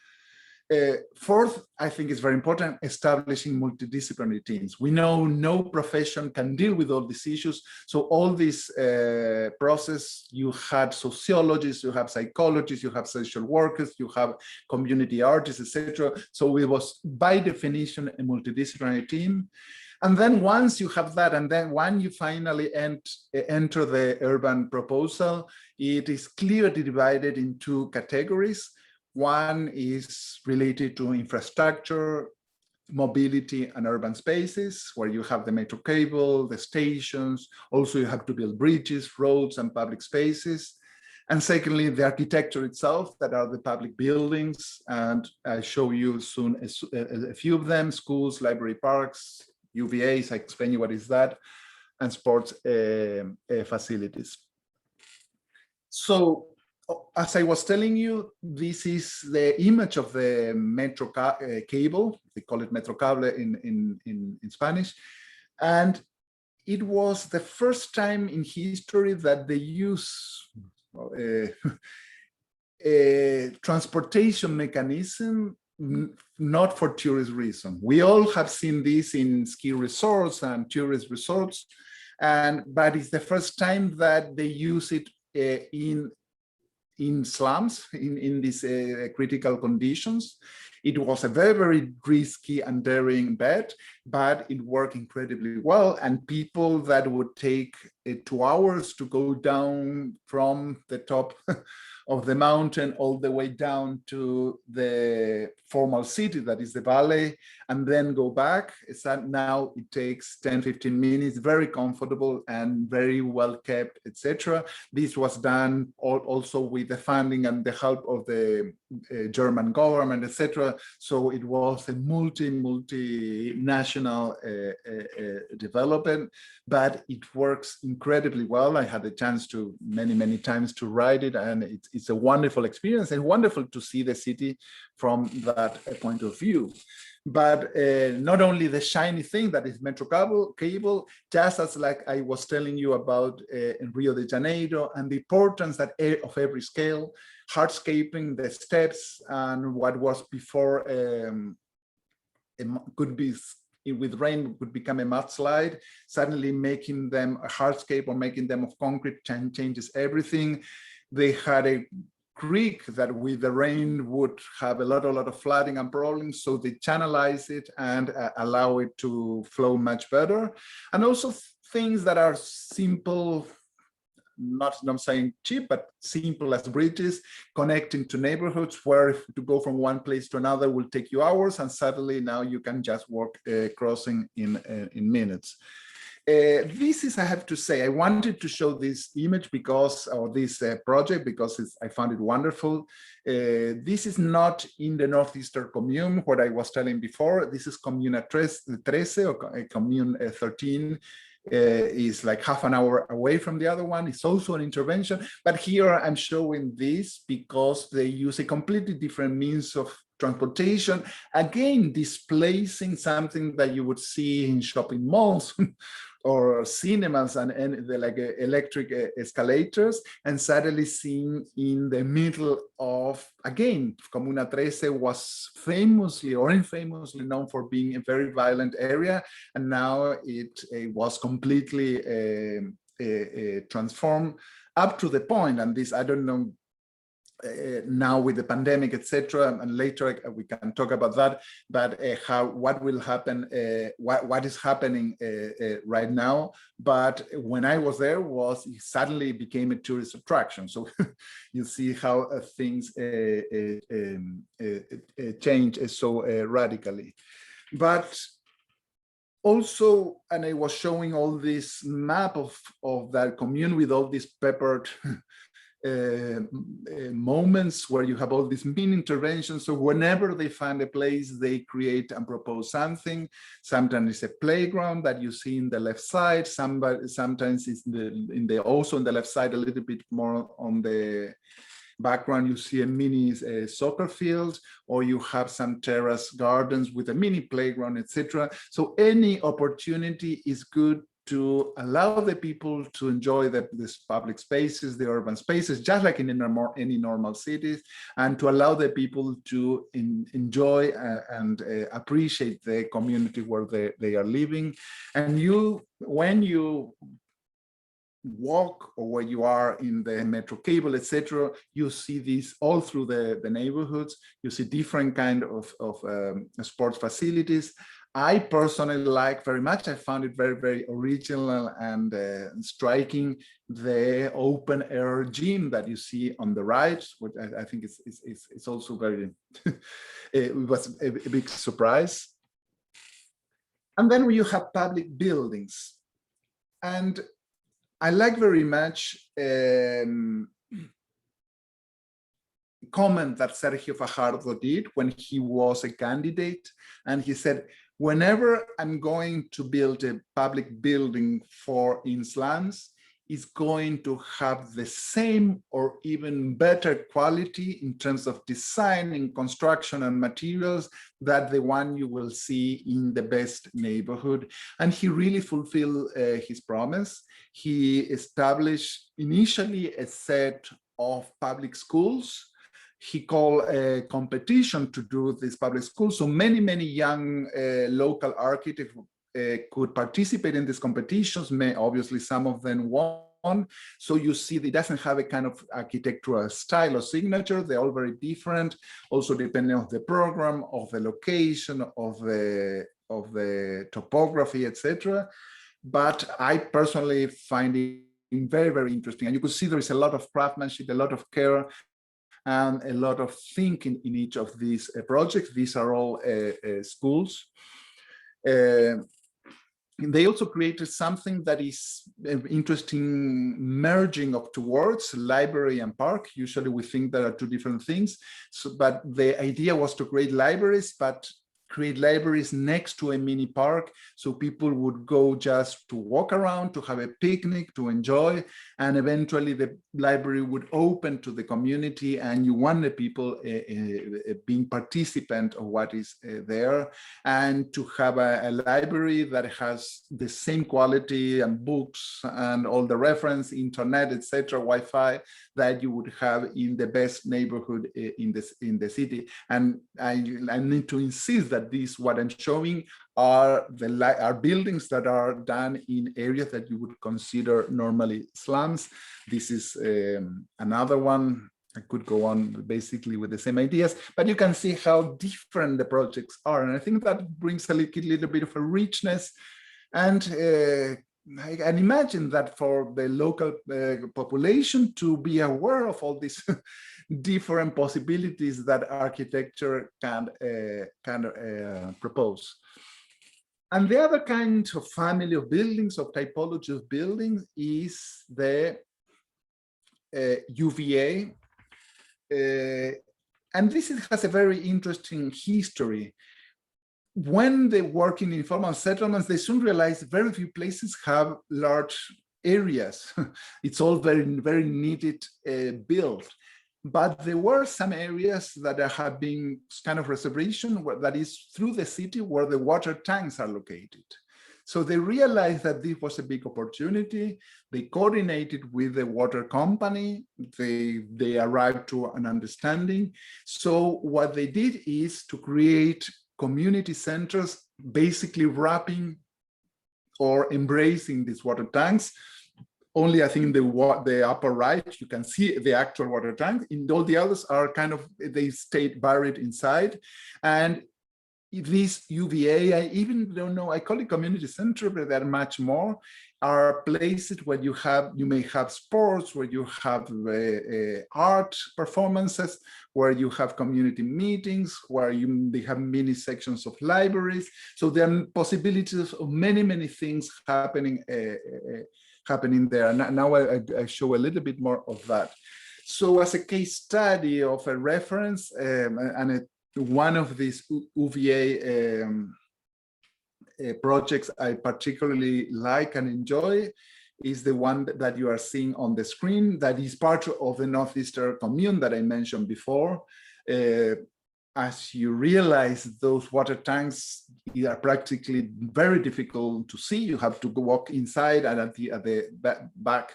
Fourth, I think it's very important, establishing multidisciplinary teams. We know no profession can deal with all these issues. So all this process, you had sociologists, you have psychologists, you have social workers, you have community artists, etc. So it was by definition a multidisciplinary team. And then once you have that, and then when you finally enter the urban proposal, it is clearly divided in two categories. One is related to infrastructure, mobility, and urban spaces, where you have the metro cable, the stations. Also, you have to build bridges, roads, and public spaces. And secondly, the architecture itself, that are the public buildings. And I'll show you soon a few of them: schools, library, parks, UVAs, I explain you what is that, and sports facilities. So, as I was telling you, this is the image of the metro cable. They call it metro cable in Spanish. And it was the first time in history that they use a transportation mechanism not for tourist reason. We all have seen this in ski resorts and tourist resorts, but it's the first time that they use it in slums, in these critical conditions. It was a very, very risky and daring bet, but it worked incredibly well. And people that would take 2 hours to go down from the top of the mountain all the way down to the formal city, that is the valley, and then go back. Now it takes 10, 15 minutes, very comfortable and very well kept, etc. This was done also with the funding and the help of the German government, etc. So it was a multinational development, but it works incredibly well. I had the chance to many times to ride it, and it's a wonderful experience and wonderful to see the city from that point of view. But not only the shiny thing that is metro cable, just as like I was telling you about in Rio de Janeiro, and the importance that of every scale, hardscaping, the steps, and what was before could be with rain would become a mudslide, suddenly making them a hardscape or making them of concrete changes everything. They had a creek that with the rain would have a lot of flooding and problems, so they channelize it and allow it to flow much better. And also things that are simple, I'm saying cheap, but simple as bridges connecting to neighborhoods, where to go from one place to another will take you hours, and suddenly now you can just walk crossing in minutes. This is, I have to say, I wanted to show this image because, or this project, because I found it wonderful. This is not in the Northeastern Commune, what I was telling before. This is Commune 13, or Commune 13. Is like half an hour away from the other one. It's also an intervention, but here I'm showing this because they use a completely different means of transportation, again displacing something that you would see in shopping malls or cinemas and the like electric escalators, and suddenly seeing in the middle of, again, Comuna 13 was famously or infamously known for being a very violent area, and now it was completely transformed up to the point, and this, I don't know, now with the pandemic, etc., and later we can talk about that. But what will happen? What is happening right now? But when I was there, it suddenly became a tourist attraction. So you see how things change so radically. But also, and I was showing all this map of that commune with all these peppered moments where you have all these mini interventions. So whenever they find a place, they create and propose something. Sometimes it's a playground that you see in the left side. Sometimes it's also on the left side, a little bit more on the background, you see a mini soccer field, or you have some terrace gardens with a mini playground, etc. So any opportunity is good to allow the people to enjoy these public spaces, the urban spaces, just like in any normal cities, and to allow the people to enjoy and appreciate the community where they are living. And when you walk, or where you are in the metro cable, etc., you see this all through the neighborhoods. You see different kind of sports facilities. I personally like very much. I found it very, very original and striking, the open air gym that you see on the right, which I think is also very, it was a big surprise. And then you have public buildings. And I like very much comment that Sergio Fajardo did when he was a candidate. And he said, whenever I'm going to build a public building in slums, it's going to have the same or even better quality in terms of design and construction and materials that the one you will see in the best neighborhood. And he really fulfilled his promise. He established initially a set of public schools. He called a competition to do this public school. So many young local architects could participate in these competitions. Obviously, some of them won. So you see, it doesn't have a kind of architectural style or signature. They're all very different, also depending on the program, of the location, of the topography, etc. But I personally find it very, very interesting. And you could see there is a lot of craftsmanship, a lot of care, and a lot of thinking in each of these projects. These are all schools. They also created something that is an interesting merging of two words, library and park. Usually we think there are two different things. But the idea was to create libraries, but create libraries next to a mini park, so people would go just to walk around, to have a picnic, to enjoy, and eventually the library would open to the community, and you want the people being participant of what is there, and to have a library that has the same quality and books and all the reference, internet, etc., Wi-Fi that you would have in the best neighborhood in the city. And I need to insist that what I'm showing are buildings that are done in areas that you would consider normally slums. This is another one. I could go on basically with the same ideas, but you can see how different the projects are. And I think that brings a little bit of a richness. And I can imagine that for the local population to be aware of all these different possibilities that architecture can propose. And the other kind of family of buildings, of typology of buildings, is the UVA. And this has a very interesting history. When they work in informal settlements, they soon realize very few places have large areas. It's all very, very needed built. But there were some areas that have been kind of reservation that is through the city where the water tanks are located. So they realized that this was a big opportunity. They coordinated with the water company. They arrived to an understanding. So what they did is to create community centers, basically wrapping or embracing these water tanks. Only I think the upper right, you can see the actual water tank. In all the others are kind of, they stayed buried inside. And these UVA, I even don't know, I call it community center, but there are much more, are places where you may have sports, where you have art performances, where you have community meetings, where they have mini sections of libraries. So there are possibilities of many things happening there. Now I show a little bit more of that. So as a case study of a reference, one of these UVA projects I particularly like and enjoy is the one that you are seeing on the screen, that is part of the Northeastern Commune that I mentioned before. As you realize, those water tanks are practically very difficult to see. You have to go walk inside, and at the back,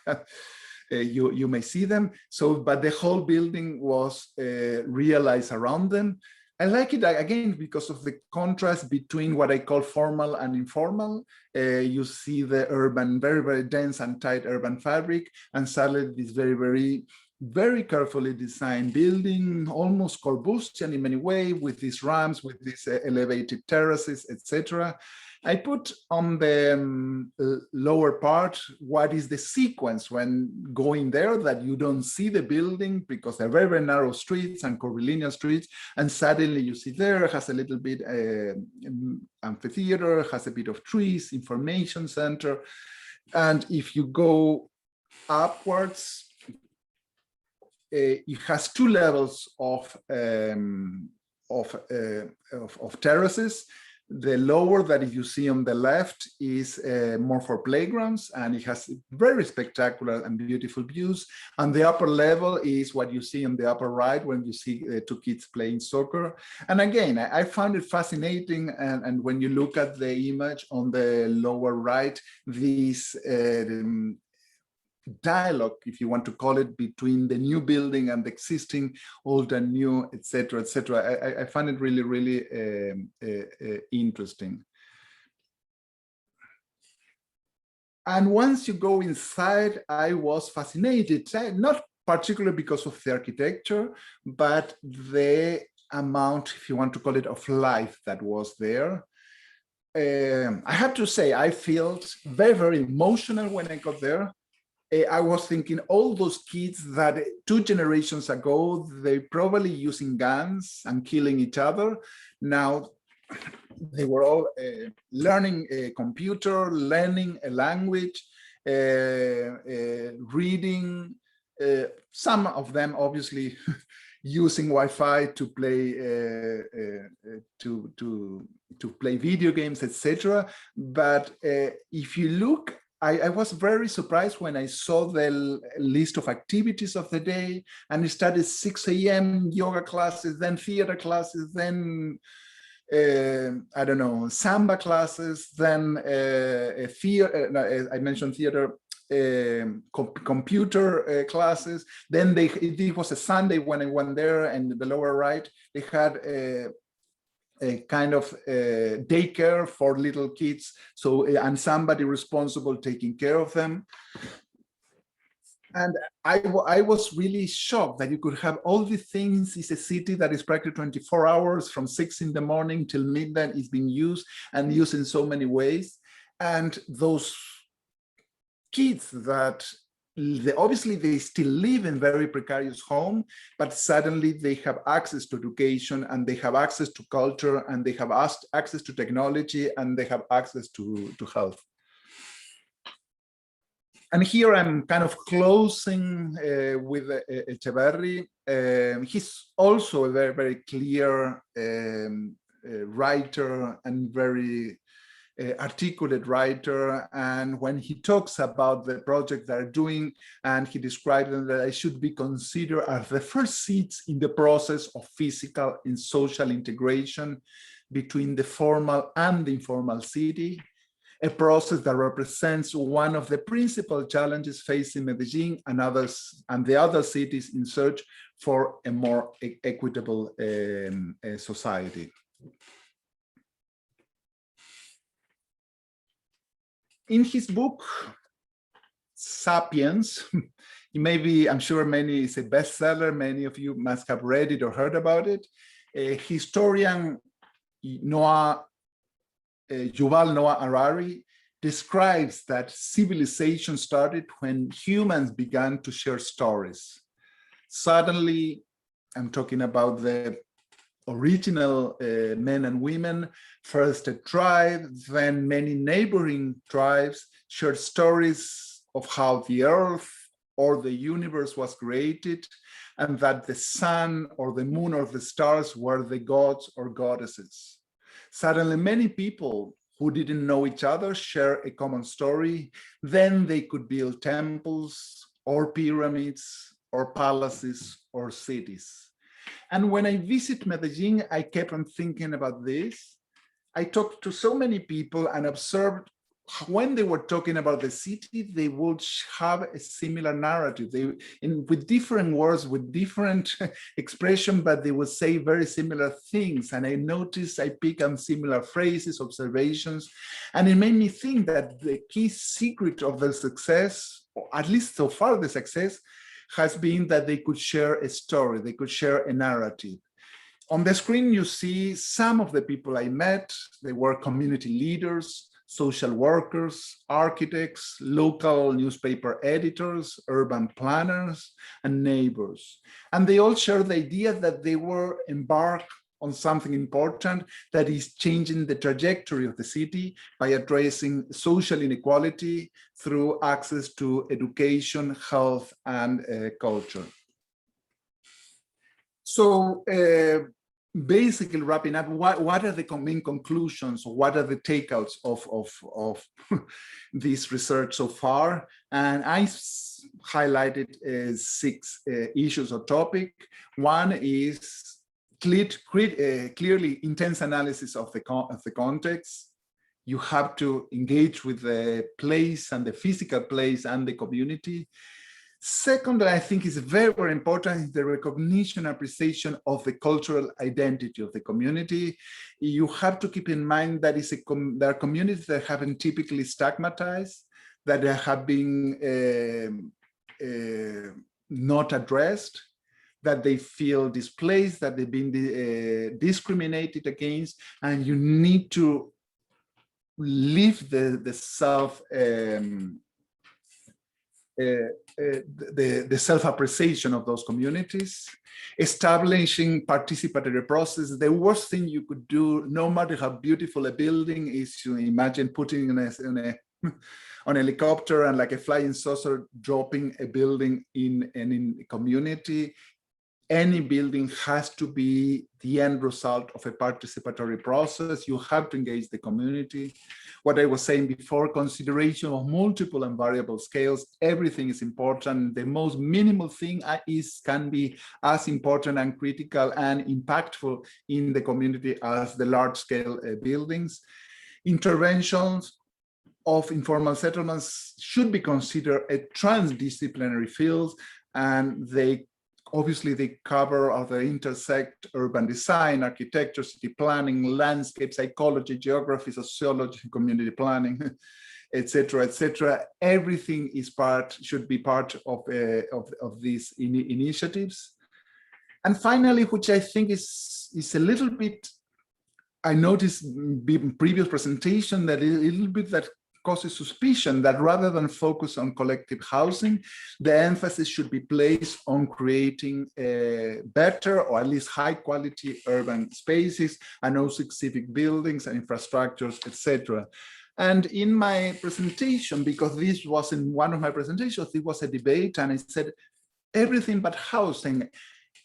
you may see them. So, but the whole building was realized around them. I like it again because of the contrast between what I call formal and informal. You see the urban, very dense and tight urban fabric, and suddenly this very very carefully designed building, almost Corbusian in many ways, with these ramps, with these elevated terraces, etc. I put on the lower part what is the sequence when going there, that you don't see the building because they're very, very narrow streets and curvilinear streets, and suddenly you see there has a little bit amphitheater, has a bit of trees, information center, and if you go upwards, it has two levels of terraces. The lower that you see on the left is more for playgrounds, and it has very spectacular and beautiful views. And the upper level is what you see on the upper right when you see two kids playing soccer. And again, I found it fascinating. And when you look at the image on the lower right, this dialogue, if you want to call it, between the new building and the existing, old and new, etc., etc. I find it really, really interesting. And once you go inside, I was fascinated, not particularly because of the architecture, but the amount, if you want to call it, of life that was there. I have to say, I felt very, very emotional when I got there. I was thinking all those kids that 2 generations ago, they probably using guns and killing each other. Now they were all learning a computer, learning a language, reading, some of them obviously using Wi-Fi to play to play video games, etc. But if you look, I was very surprised when I saw the list of activities of the day, and it started 6 a.m. yoga classes, then theater classes, then I don't know, samba classes, then theater. I mentioned theater. Computer classes. Then it was a Sunday when I went there, and the lower right, they had a kind of daycare for little kids. So, and somebody responsible taking care of them. And I was really shocked that you could have all these things. It's a city that is practically 24 hours from 6 in the morning till midnight is being used, and used in so many ways. And those kids that obviously they still live in very precarious home, but suddenly they have access to education, and they have access to culture, and they have access to technology, and they have access to health. And here I'm kind of closing with Echeverry. He's also a very, very clear writer and very articulate writer, and when he talks about the project they're doing, and he described them that I should be considered as the first seeds in the process of physical and social integration between the formal and the informal city, a process that represents one of the principal challenges facing Medellin and the other cities in search for a more equitable society. In his book, Sapiens, I'm sure it's a bestseller, many of you must have read it or heard about it. Historian Yuval Noah Harari describes that civilization started when humans began to share stories. Suddenly, I'm talking about the original men and women, first a tribe, then many neighboring tribes shared stories of how the earth or the universe was created, and that the sun or the moon or the stars were the gods or goddesses. Suddenly many people who didn't know each other share a common story. Then they could build temples or pyramids or palaces or cities. And when I visit Medellin, I kept on thinking about this. I talked to so many people and observed when they were talking about the city, they would have a similar narrative. With different words, with different expression, but they would say very similar things. And I noticed I picked on similar phrases, observations, and it made me think that the key secret of their success, or at least so far the success, has been that they could share a story, they could share a narrative. On the screen, you see some of the people I met. They were community leaders, social workers, architects, local newspaper editors, urban planners, and neighbors. And they all shared the idea that they were embarked on something important that is changing the trajectory of the city by addressing social inequality through access to education, health, and culture. So basically wrapping up, what are the main conclusions, or what are the takeouts of this research so far? And I highlighted 6 issues or topic. One is clearly intense analysis of the context. You have to engage with the place and the physical place and the community. Second, I think is very, very important, is the recognition and appreciation of the cultural identity of the community. You have to keep in mind that there are communities that have been typically stigmatized, that have been not addressed, that they feel displaced, that they've been discriminated against, and you need to live the self-appreciation of those communities, establishing participatory process. The worst thing you could do, no matter how beautiful a building is, to imagine putting on a helicopter and like a flying saucer dropping a building in a community. Any building has to be the end result of a participatory process. You have to engage the community. What I was saying before, consideration of multiple and variable scales, everything is important. The most minimal thing can be as important and critical and impactful in the community as the large scale buildings. Interventions of informal settlements should be considered a transdisciplinary field, and obviously they cover or they intersect urban design, architecture, city planning, landscape, psychology, geography, sociology, community planning, etc., etc. Everything should be part of these initiatives. And finally, which I think is a little bit, I noticed in previous presentation that a little bit that causes suspicion, that rather than focus on collective housing, the emphasis should be placed on creating better or at least high quality urban spaces and also civic buildings and infrastructures, etc. And in my presentation, because this was in one of my presentations, it was a debate, and I said everything but housing.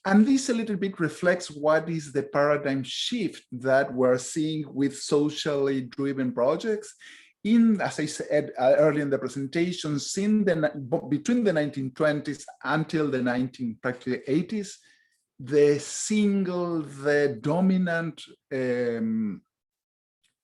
And this a little bit reflects what is the paradigm shift that we're seeing with socially driven projects. As I said earlier in the presentation, between the 1920s until the practically 80s, the dominant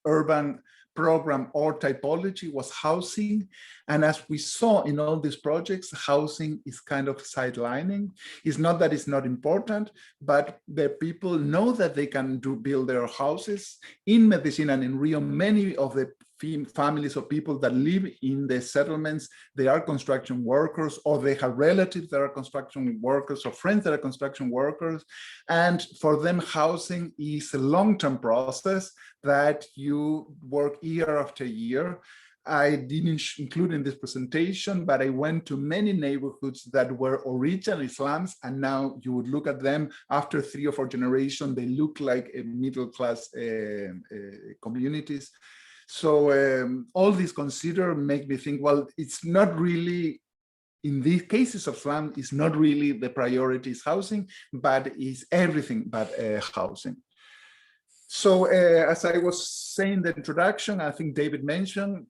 urban program or typology was housing. And as we saw in all these projects, housing is kind of sidelining. It's not that it's not important, but the people know that they can build their houses. In Medellin and in Rio, many of the families or people that live in the settlements, they are construction workers, or they have relatives that are construction workers, or friends that are construction workers. And for them, housing is a long-term process that you work year after year. I didn't include in this presentation, but I went to many neighborhoods that were originally slums, and now you would look at them after 3 or 4 generations, they look like a middle-class communities. So all these considered make me think, well, it's not really, in these cases of slum, it's not really the priority is housing, but it's everything but housing. So as I was saying in the introduction, I think David mentioned,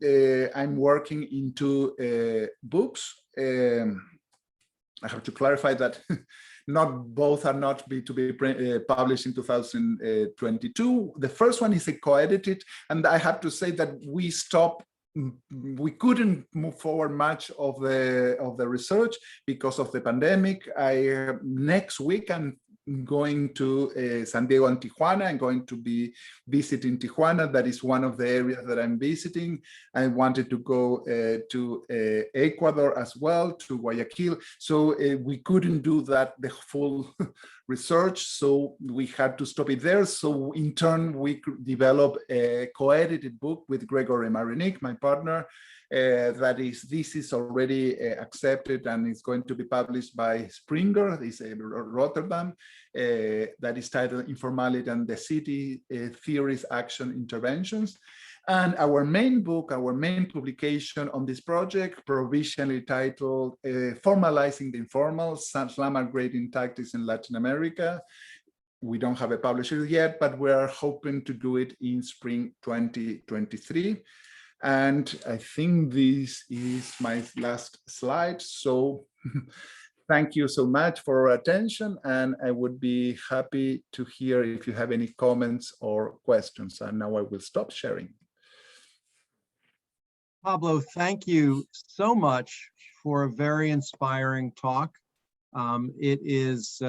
I'm working into books. I have to clarify that not both are not to be published in 2022. The first one is a co-edited, and I have to say that we couldn't move forward much of the research because of the pandemic. Next week I'm going to San Diego and Tijuana. I'm going to be visiting Tijuana. That is one of the areas that I'm visiting. I wanted to go to Ecuador as well, to Guayaquil. So we couldn't do that, the full research. So we had to stop it there. So in turn, we could develop a co-edited book with Gregory Marinik, my partner. This is already accepted and it's going to be published by Springer, this Rotterdam, that is titled Informality and the City, Theories, Action, Interventions. And our main book, our main publication on this project, provisionally titled Formalizing the Informal, Slum Upgrading Tactics in Latin America. We don't have a publisher yet, but we're hoping to do it in spring 2023. And I think this is my last slide. So thank you so much for your attention. And I would be happy to hear if you have any comments or questions. And now I will stop sharing. Pablo, thank you so much for a very inspiring talk. It's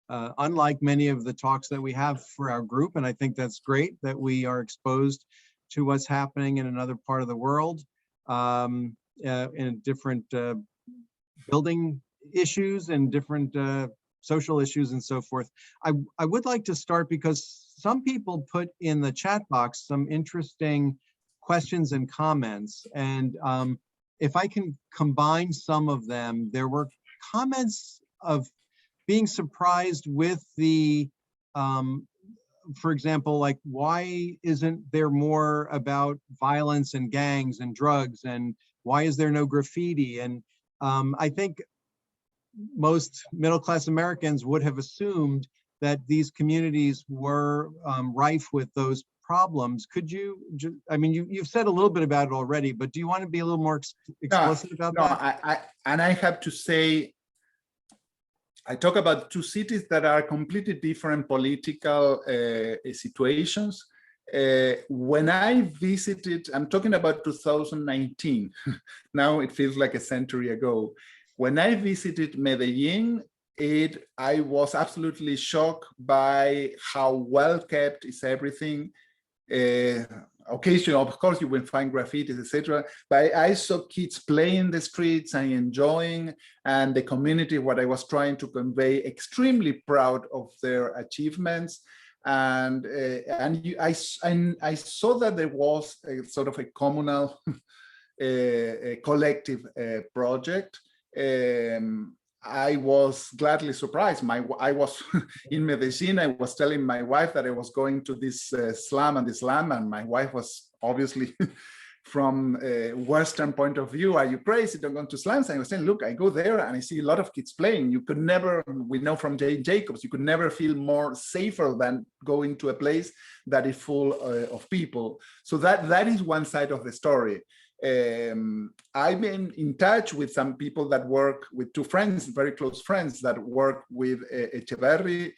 unlike many of the talks that we have for our group. And I think that's great that we are exposed to what's happening in another part of the world, in different building issues and different social issues and so forth. I would like to start because some people put in the chat box some interesting questions and comments. And if I can combine some of them, there were comments of being surprised with the for example, like, why isn't there more about violence and gangs and drugs, and why is there no graffiti? And I think most middle-class Americans would have assumed that these communities were rife with those problems. Could you, I mean, you've said a little bit about it already, but do you want to be a little more explicit about that? I have to say, I talk about two cities that are completely different political situations. When I visited, I'm talking about 2019, now it feels like a century ago. When I visited Medellin, I was absolutely shocked by how well kept is everything. Occasionally, of course, you will find graffitis, etc. But I saw kids playing in the streets and enjoying, and the community, what I was trying to convey, extremely proud of their achievements. And I saw that there was a sort of a communal, a collective project. I was gladly surprised. I was in Medellin. I was telling my wife that I was going to this slum, and my wife was obviously from a Western point of view. Are you crazy? Don't go to slums. And I was saying, look, I go there and I see a lot of kids playing. You could never, we know from Jane Jacobs, you could never feel more safer than going to a place that is full of people. So that is one side of the story. I've been in touch with some people that work with two friends, very close friends that work with Echeverry,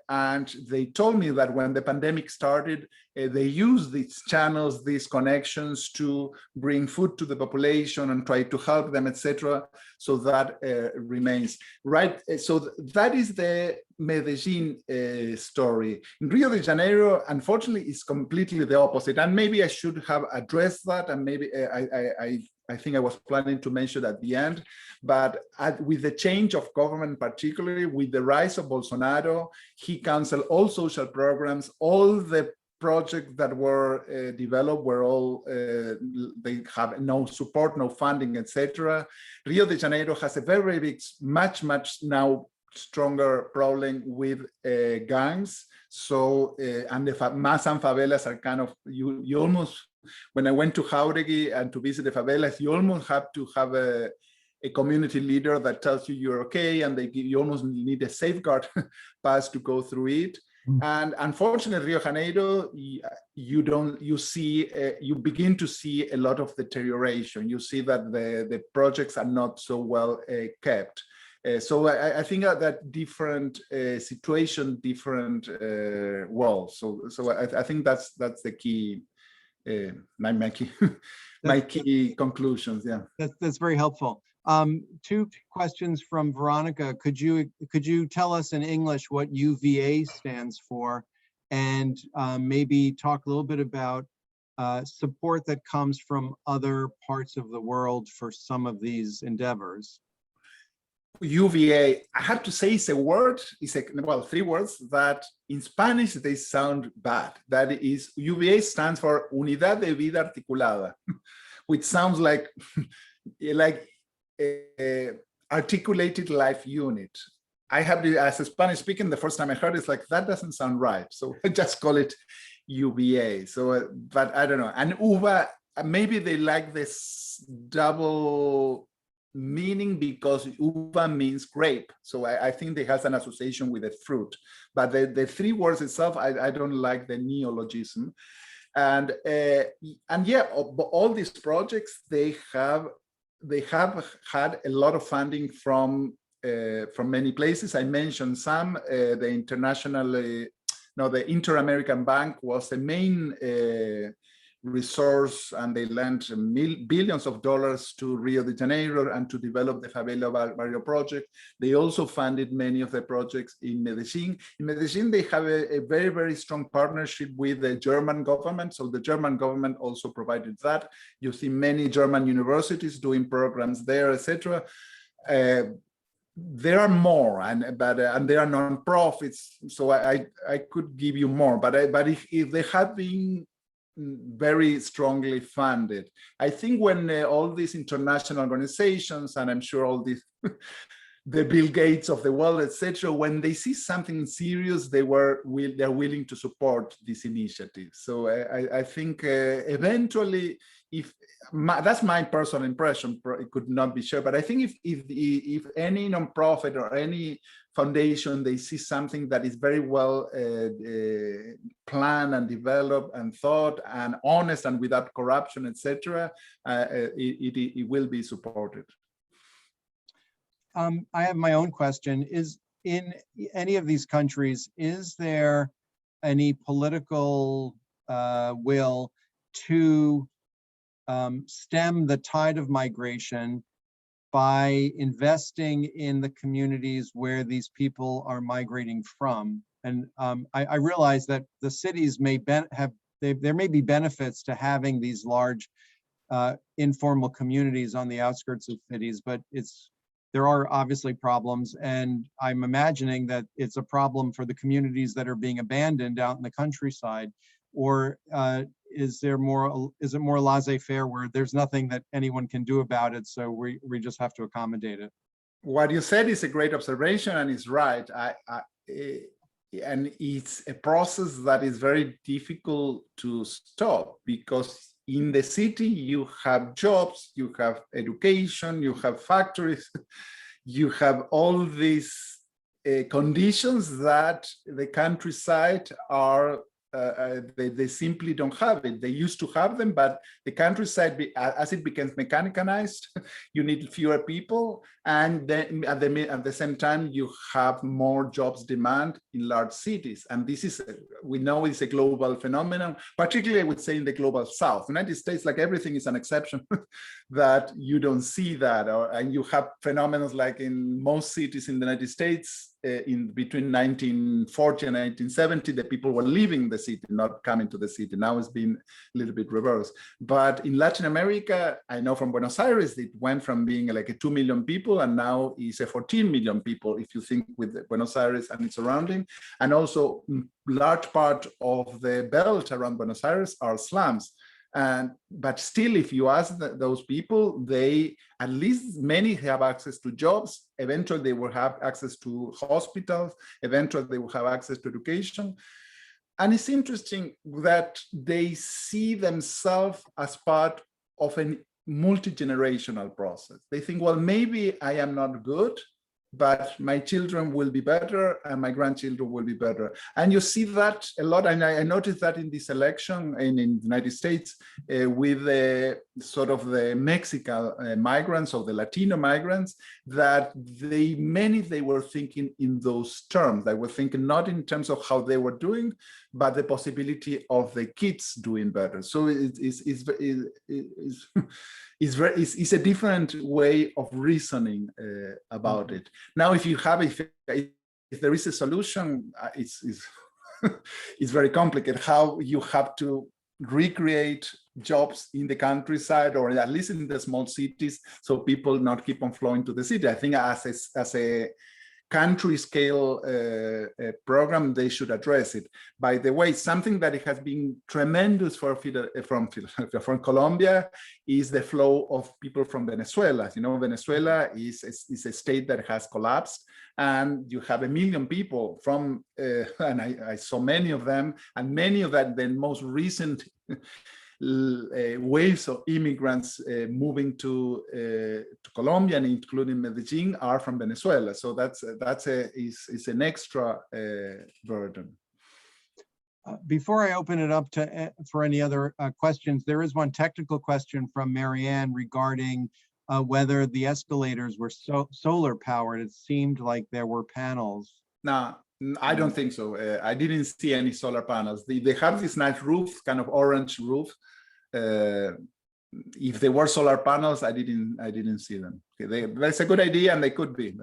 and they told me that when the pandemic started, they used these channels, these connections to bring food to the population and try to help them, etc. So that remains. Right, so that is the Medellin story. In Rio de Janeiro, unfortunately, is completely the opposite. And maybe I should have addressed that, and maybe I think I was planning to mention at the end, but with the change of government, particularly with the rise of Bolsonaro, he canceled all social programs, all the projects that were developed were all, they have no support, no funding, etc. Rio de Janeiro has a very big, much now stronger problem with gangs. So, and the mass and favelas are kind of, you almost, when I went to Jauregui and to visit the favelas, you almost have to have a community leader that tells you you're okay, and you almost need a safeguard pass to go through it. And unfortunately, Rio de Janeiro, you begin to see a lot of deterioration. You see that the projects are not so well kept. So I think that different situation, different walls. So I think that's the key. My key conclusions. Yeah, that's very helpful. Two questions from Veronica. Could you tell us in English what UVA stands for, and maybe talk a little bit about support that comes from other parts of the world for some of these endeavors? UVA, I have to say, it's a word, well, 3 words that in Spanish they sound bad. That is, UVA stands for Unidad de Vida Articulada, which sounds like articulated life unit. I have to, as a Spanish speaking, the first time I heard it, it's like, that doesn't sound right. So I just call it UVA. So, but I don't know. And uva, maybe they like this double meaning because uva means grape. So I think it has an association with a fruit. But the 3 words itself, I don't like the neologism. And yeah, all these projects, they have had a lot of funding from many places. I mentioned some. The Inter-American Bank was the main resource, and they lent billions of dollars to Rio de Janeiro and to develop the Favela Barrio project. They also funded many of the projects in Medellin. In Medellin, they have a very, very strong partnership with the German government. So the German government also provided that. You see many German universities doing programs there, etc. There are more, and there are non-profits. So I could give you more, but if they have been very strongly funded. I think when all these international organizations, and I'm sure all these, the Bill Gates of the world, etc., when they see something serious, they're willing to support this initiative. So I think eventually, that's my personal impression, it could not be sure, but I think if any nonprofit or any foundation, they see something that is very well planned and developed and thought and honest and without corruption, etc., it will be supported. I have my own question. Is in any of these countries, is there any political will to stem the tide of migration by investing in the communities where these people are migrating from? And I realize that the cities may there may be benefits to having these large informal communities on the outskirts of cities, but there are obviously problems, and I'm imagining that it's a problem for the communities that are being abandoned out in the countryside. Or is it more laissez-faire where there's nothing that anyone can do about it, so we just have to accommodate it? What you said is a great observation, and it's right. And it's a process that is very difficult to stop, because in the city you have jobs, you have education, you have factories, you have all these conditions that the countryside are they simply don't have it. They used to have them, but the countryside, as it becomes mechanized, you need fewer people, and then at the same time you have more jobs demand in large cities. And this is, we know, it's a global phenomenon, particularly I would say in the global South. United States, like everything, is an exception that you don't see that, and you have phenomena like in most cities in the United States. In between 1940 and 1970, the people were leaving the city, not coming to the city. Now it's been a little bit reversed. But in Latin America, I know from Buenos Aires, it went from being like a 2 million people, and now it's a 14 million people, if you think with Buenos Aires and its surrounding. And also large part of the belt around Buenos Aires are slums. But still, if you ask those people, they, at least many have access to jobs. Eventually, they will have access to hospitals. Eventually, they will have access to education. And it's interesting that they see themselves as part of a multi-generational process. They think, well, maybe I am not good, but my children will be better and my grandchildren will be better. And you see that a lot. And I noticed that in this election in the United States with the sort of the Mexican migrants or the Latino migrants, that many were thinking in those terms. They were thinking not in terms of how they were doing, but the possibility of the kids doing better. So it's a different way of reasoning about it. Now, if there is a solution, it's it's very complicated. How you have to recreate jobs in the countryside, or at least in the small cities, so people not keep on flowing to the city. I think as a country scale program, they should address it. By the way, something that has been tremendous from Colombia is the flow of people from Venezuela. You know, Venezuela is a state that has collapsed, and you have 1 million people from, and I saw many of them, and many of that, the most recent waves of immigrants moving to Colombia, and including Medellin, are from Venezuela. So that's an extra burden. Before I open it up to for any other questions, there is one technical question from Marianne regarding whether the escalators were solar powered. It seemed like there were panels. No, I don't think so. I didn't see any solar panels. They have this nice roof, kind of orange roof. If there were solar panels, I didn't see them. Okay, that's a good idea, and they could be.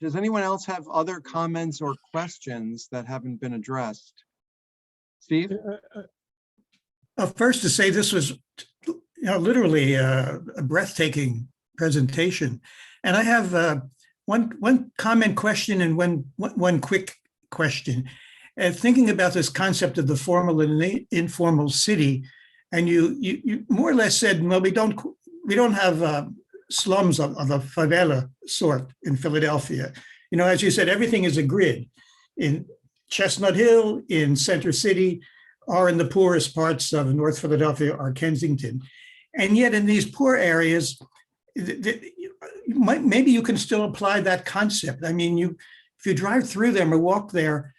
Does anyone else have other comments or questions that haven't been addressed? Steve? First, to say this was, literally a breathtaking presentation, and I have one comment question and one quick question. Thinking about this concept of the formal and informal city, and you more or less said, well, we don't have slums of the favela sort in Philadelphia. You know, as you said, everything is a grid. In Chestnut Hill, in Center City, or in the poorest parts of North Philadelphia or Kensington. And yet in these poor areas, maybe you can still apply that concept. I mean, if you drive through them or walk there,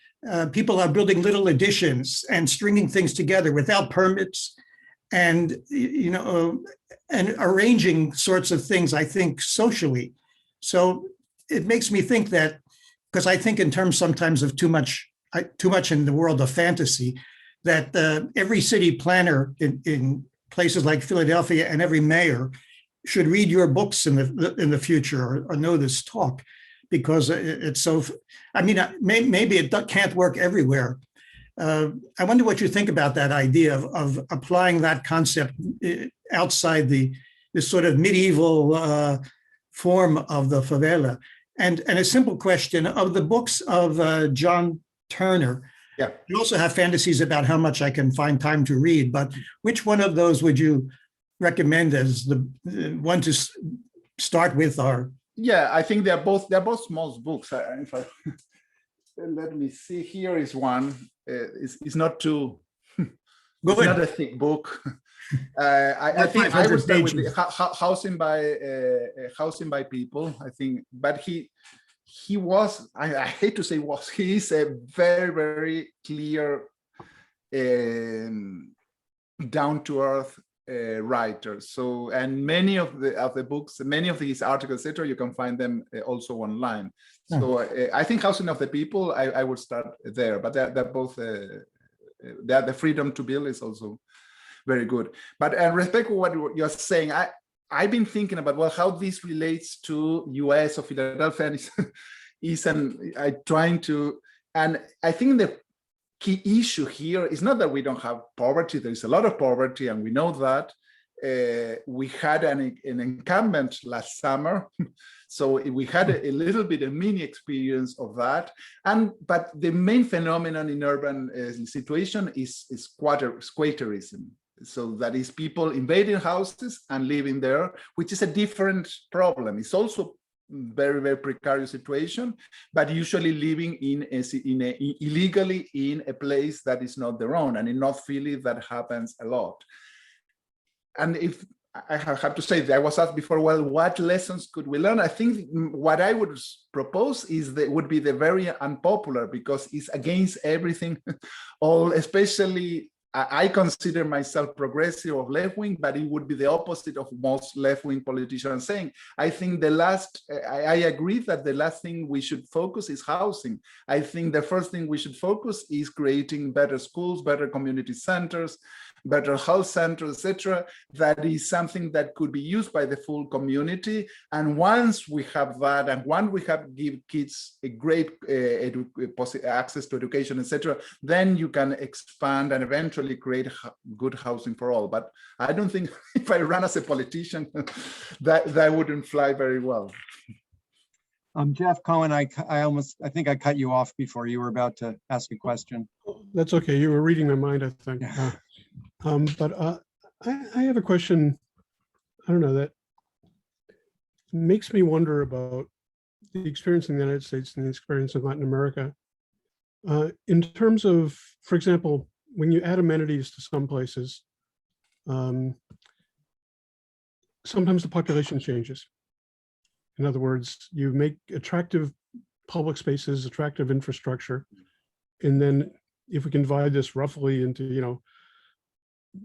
people are building little additions and stringing things together without permits, and and arranging sorts of things, I think, socially. So it makes me think that, because I think in terms sometimes of too much in the world of fantasy, that every city planner in places like Philadelphia and every mayor should read your books in the future, or know this talk, because it's so, I mean, maybe it can't work everywhere. I wonder what you think about that idea of applying that concept outside this sort of medieval form of the favela. And a simple question, of the books of John Turner, yeah, you also have fantasies about how much I can find time to read, but which one of those would you recommend as the one to start with? Or yeah, I think they're both small books. In fact, let me see. Here is one. It's not too. It's not a thick book. I think I would start with the housing by people. I think, but he was. I hate to say was. He is a very, very clear, down to earth writer. So, and many of the books, many of these articles, etc., you can find them also online. So I think Housing of the People, I would start there, but they're both, the freedom to build is also very good. But respect to what you're saying, I've been thinking about, well, how this relates to US or Philadelphia and I think the key issue here is not that we don't have poverty. There is a lot of poverty, and we know that. We had an encampment last summer, so we had a little bit of mini experience of that. But the main phenomenon in urban situation is squatterism. So that is people invading houses and living there, which is a different problem. It's also very, very precarious situation, but usually living illegally in a place that is not their own. And in North Philly, that happens a lot. And if I have to say, I was asked before, well, what lessons could we learn? I think what I would propose would be the very unpopular, because it's against everything, especially I consider myself progressive or left-wing, but it would be the opposite of most left-wing politicians saying. I think I agree that the last thing we should focus is housing. I think the first thing we should focus is creating better schools, better community centers, better health centers, etc. That is something that could be used by the full community. And once we have that, and once we have give kids a great access to education, etc., then you can expand and eventually create good housing for all. But I don't think if I run as a politician, that wouldn't fly very well. Jeff Cohen, I think I cut you off before you were about to ask a question. That's okay. You were reading my mind, I think. I have a question, I don't know, that makes me wonder about the experience in the United States and the experience in Latin America. In terms of, for example, when you add amenities to some places, sometimes the population changes. In other words, you make attractive public spaces, attractive infrastructure, and then if we can divide this roughly into, you know,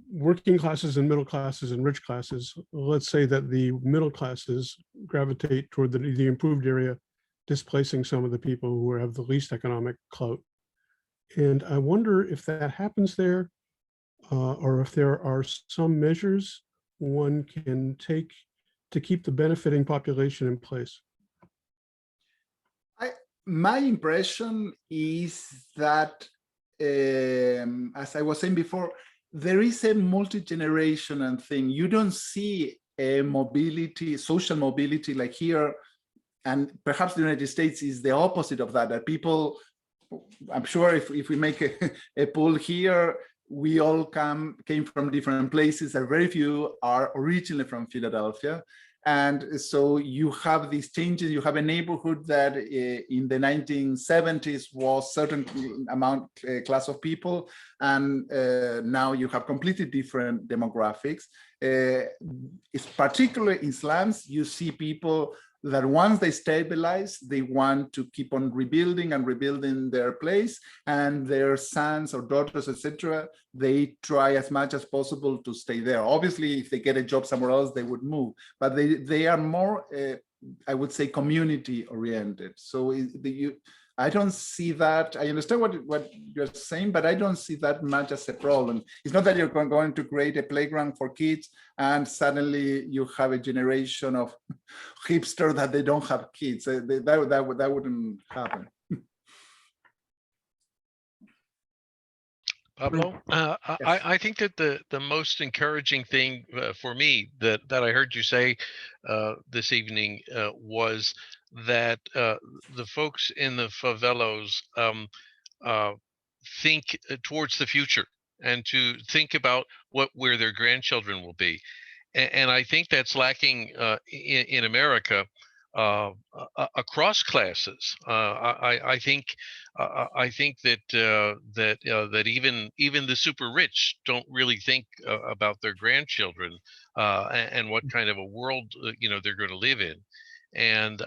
working classes and middle classes and rich classes, let's say that the middle classes gravitate toward the improved area, displacing some of the people who have the least economic clout. And I wonder if that happens there, or if there are some measures one can take to keep the benefiting population in place. My impression is that, as I was saying before, there is a multi-generational thing. You don't see a mobility, social mobility like here, and perhaps the United States is the opposite of that, that people, I'm sure if we make a poll here, we all came from different places, and very few are originally from Philadelphia. And so you have these changes. You have a neighborhood that in the 1970s was certain amount class of people, and now you have completely different demographics. It's particularly in slums, you see people that once they stabilize, they want to keep on rebuilding and rebuilding their place, and their sons or daughters, etc., they try as much as possible to stay there. Obviously, if they get a job somewhere else, they would move, but they are more, I would say, community oriented. So I don't see that. I understand what you're saying, but I don't see that much as a problem. It's not that you're going to create a playground for kids and suddenly you have a generation of hipsters that they don't have kids. That wouldn't happen. Pablo, Yes. I think that the most encouraging thing for me that I heard you say this evening was that the folks in the favelas think towards the future and to think about where their grandchildren will be, and I think that's lacking in America. Across classes, I think that even the super rich don't really think about their grandchildren and what kind of a world they're going to live in, and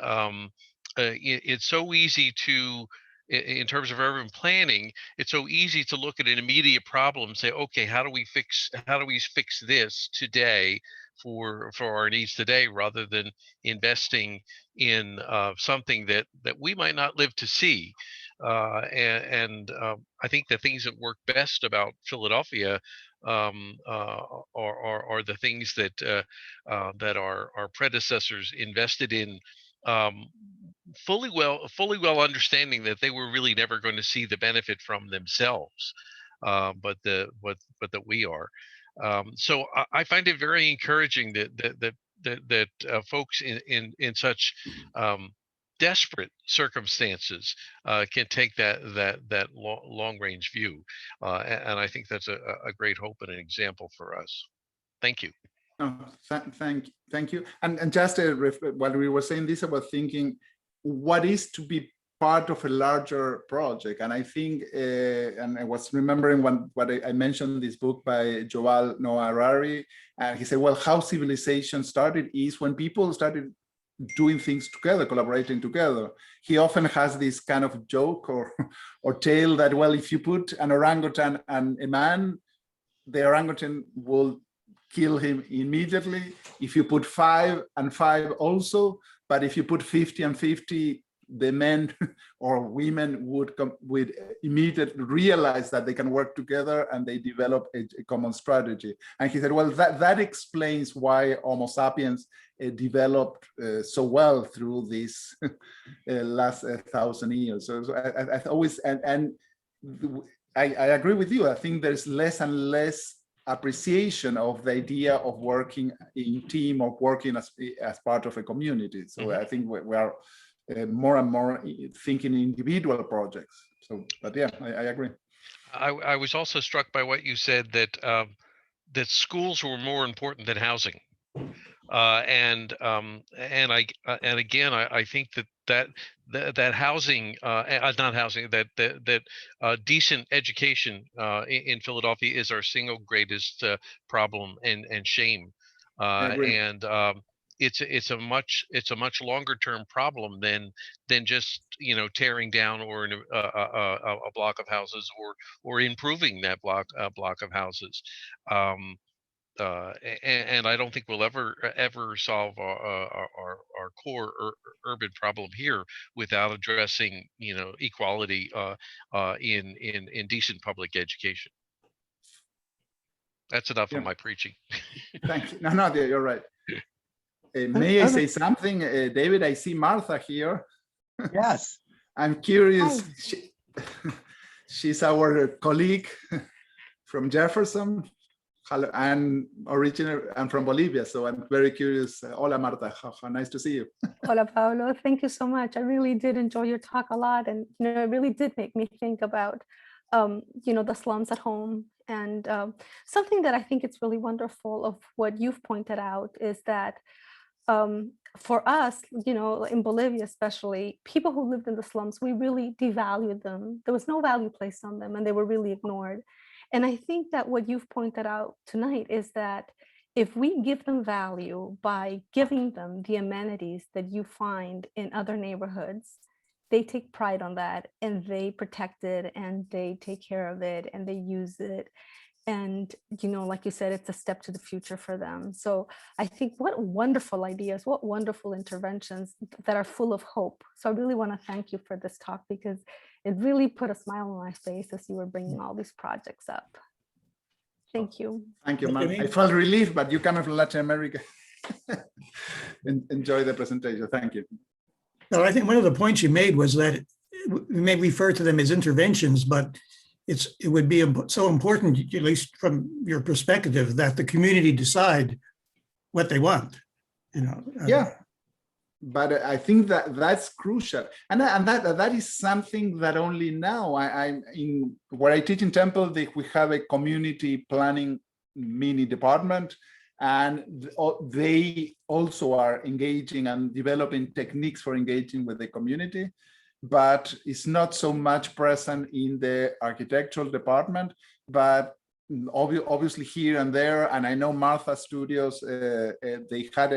it's so easy to, in terms of urban planning, it's so easy to look at an immediate problem and say, okay, how do we fix this today for our needs today, rather than investing in something that we might not live to see. And I think the things that work best about Philadelphia are the things that our predecessors invested in, fully well understanding that they were really never going to see the benefit from themselves, but that we are. So I find it very encouraging that folks in such desperate circumstances can take that long range view, and I think that's a great hope and an example for us. Thank you. Oh, thank you. And just while we were saying this about thinking, what is to be part of a larger project? And I think, and I was remembering what I mentioned this book by Yuval Noah Harari, and he said, well, how civilization started is when people started doing things together, collaborating together. He often has this kind of joke or tale that, well, if you put an orangutan and a man, the orangutan will kill him immediately. If you put 5 and 5 also, but if you put 50 and 50, the men or women would immediately realize that they can work together and they develop a common strategy. And he said, well, that explains why Homo sapiens developed so well through these last 1,000 years. So I always, and I agree with you. I think there's less and less appreciation of the idea of working in team or working as part of a community. So I think we are more and more thinking individual projects. So, but yeah, I agree. I was also struck by what you said that that schools were more important than housing. And again, I think that housing, not housing, that decent education in Philadelphia is our single greatest problem and shame. And it's a much longer term problem than just tearing down or a block of houses or improving that block of houses. And I don't think we'll ever solve our core urban problem here without addressing equality in decent public education. That's enough of my preaching. Thank you. No, you're right. May I say something, David? I see Martha here. Yes. I'm curious. She's our colleague from Jefferson. Hello, I'm from Bolivia, so I'm very curious. Hola, Marta. How nice to see you. Hola, Pablo. Thank you so much. I really did enjoy your talk a lot, and it really did make me think about, the slums at home. And something that I think it's really wonderful of what you've pointed out is that for us, in Bolivia especially, people who lived in the slums, we really devalued them. There was no value placed on them, and they were really ignored. And I think that what you've pointed out tonight is that if we give them value by giving them the amenities that you find in other neighborhoods, they take pride on that and they protect it and they take care of it and they use it. And, like you said, it's a step to the future for them. So I think what wonderful ideas, what wonderful interventions that are full of hope. So I really want to thank you for this talk, because it really put a smile on my face as you were bringing all these projects up. Thank you. Thank you, man. I felt relieved, but you come from Latin America. Enjoy the presentation. Thank you. No, I think one of the points you made was that we may refer to them as interventions, but it would be so important, at least from your perspective, that the community decide what they want. Yeah, but I think that's crucial, and that is something that only now I'm in where I teach in Temple. We have a community planning mini department, and they also are engaging and developing techniques for engaging with the community. But it's not so much present in the architectural department, but obviously here and there. And I know Martha Studios, they had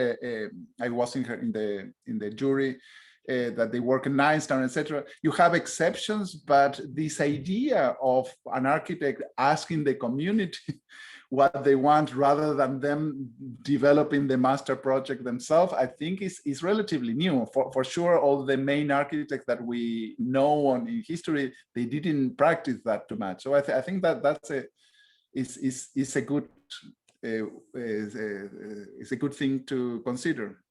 I was in the jury that they work in Einstein, etc. You have exceptions, but this idea of an architect asking the community what they want rather than them developing the master project themselves, I think is relatively new. For sure, all the main architects that we know in history, they didn't practice that too much. So I think that's a good it's a good thing to consider.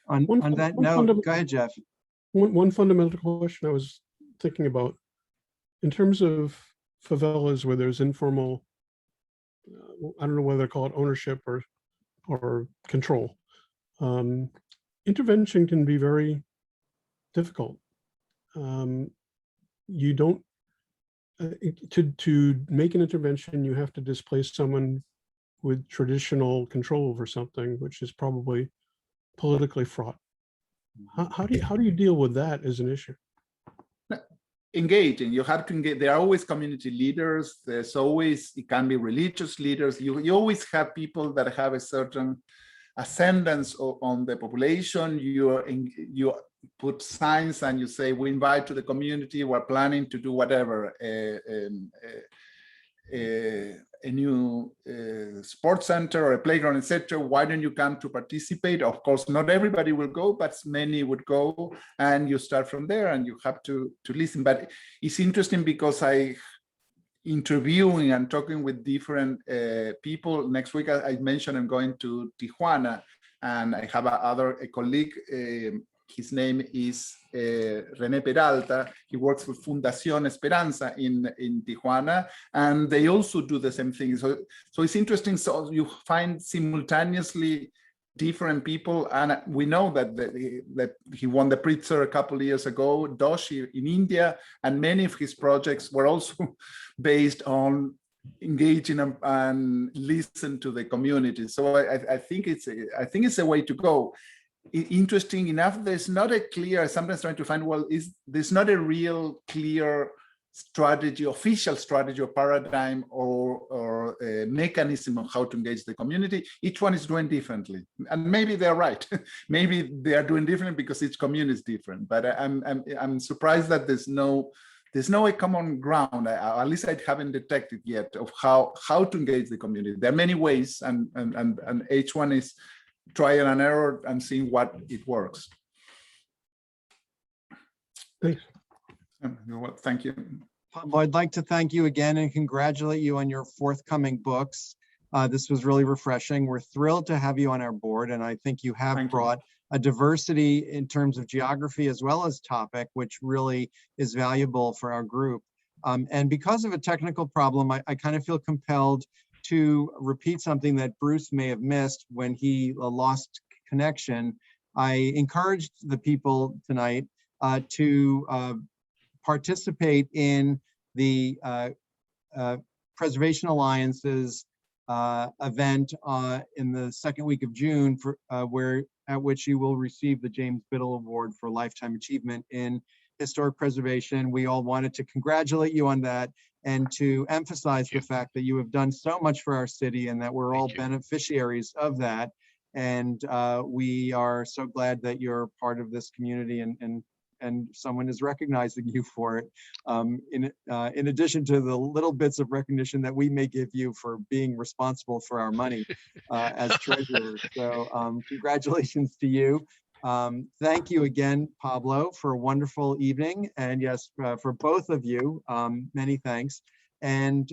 On that note, go ahead, Jeff. One fundamental question I was thinking about, in terms of favelas where there's informal, I don't know whether to call it ownership or control. Intervention can be very difficult. You don't, to make an intervention, you have to displace someone with traditional control over something, which is probably politically fraught. How do you deal with that as an issue? Engaging, you have to engage. There are always community leaders. There's always, it can be religious leaders. You always have people that have a certain ascendance on the population. You put signs and you say, we invite to the community, we're planning to do whatever. a new sports center or a playground, etc., why don't you come to participate? Of course, not everybody will go, but many would go, and you start from there, and you have to listen. But it's interesting because I interviewing and talking with different people. Next week, I mentioned I'm going to Tijuana, and I have a colleague. His name is René Peralta. He works for Fundación Esperanza in Tijuana, and they also do the same thing. So it's interesting. So you find simultaneously different people, and we know that he won the Pritzker a couple of years ago, Doshi in India, and many of his projects were also based on engaging and listen to the community. So I think it's a way to go. Interesting enough, there's not a clear, sometimes trying to find, well, there's not a real clear strategy, official strategy or paradigm or a mechanism of how to engage the community. Each one is doing differently, and maybe they're right. Maybe they are doing different because each community is different. But I'm surprised that there's no a common ground. At least I haven't detected yet of how to engage the community. There are many ways, and each one is trial and error and seeing what it works. Thanks. Well, thank you. Pablo, I'd like to thank you again and congratulate you on your forthcoming books. This was really refreshing. We're thrilled to have you on our board, and I think you have brought a diversity in terms of geography as well as topic, which really is valuable for our group. And because of a technical problem, I kind of feel compelled to repeat something that Bruce may have missed when he lost connection. I encouraged the people tonight to participate in the Preservation Alliance's event in the second week of June, at which you will receive the James Biddle Award for Lifetime Achievement in Historic Preservation. We all wanted to congratulate you on that and to emphasize the fact that you have done so much for our city and that we're all beneficiaries of that. And we are so glad that you're part of this community and someone is recognizing you for it. In addition to the little bits of recognition that we may give you for being responsible for our money as treasurer. So congratulations to you. Thank you again, Pablo, for a wonderful evening. And yes, for both of you, many thanks. And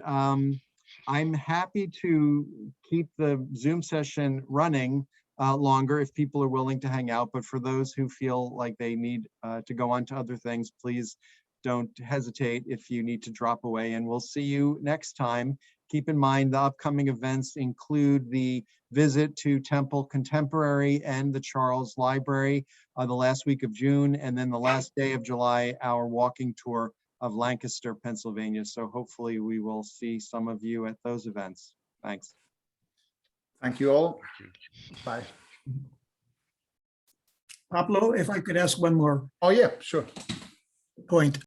I'm happy to keep the Zoom session running longer if people are willing to hang out. But for those who feel like they need to go on to other things, please don't hesitate if you need to drop away. And we'll see you next time. Keep in mind the upcoming events include the visit to Temple Contemporary and the Charles Library the last week of June, and then the last day of July, our walking tour of Lancaster, Pennsylvania. So hopefully we will see some of you at those events. Thanks. Thank you all. Bye. Pablo, if I could ask one more Oh yeah, sure. point.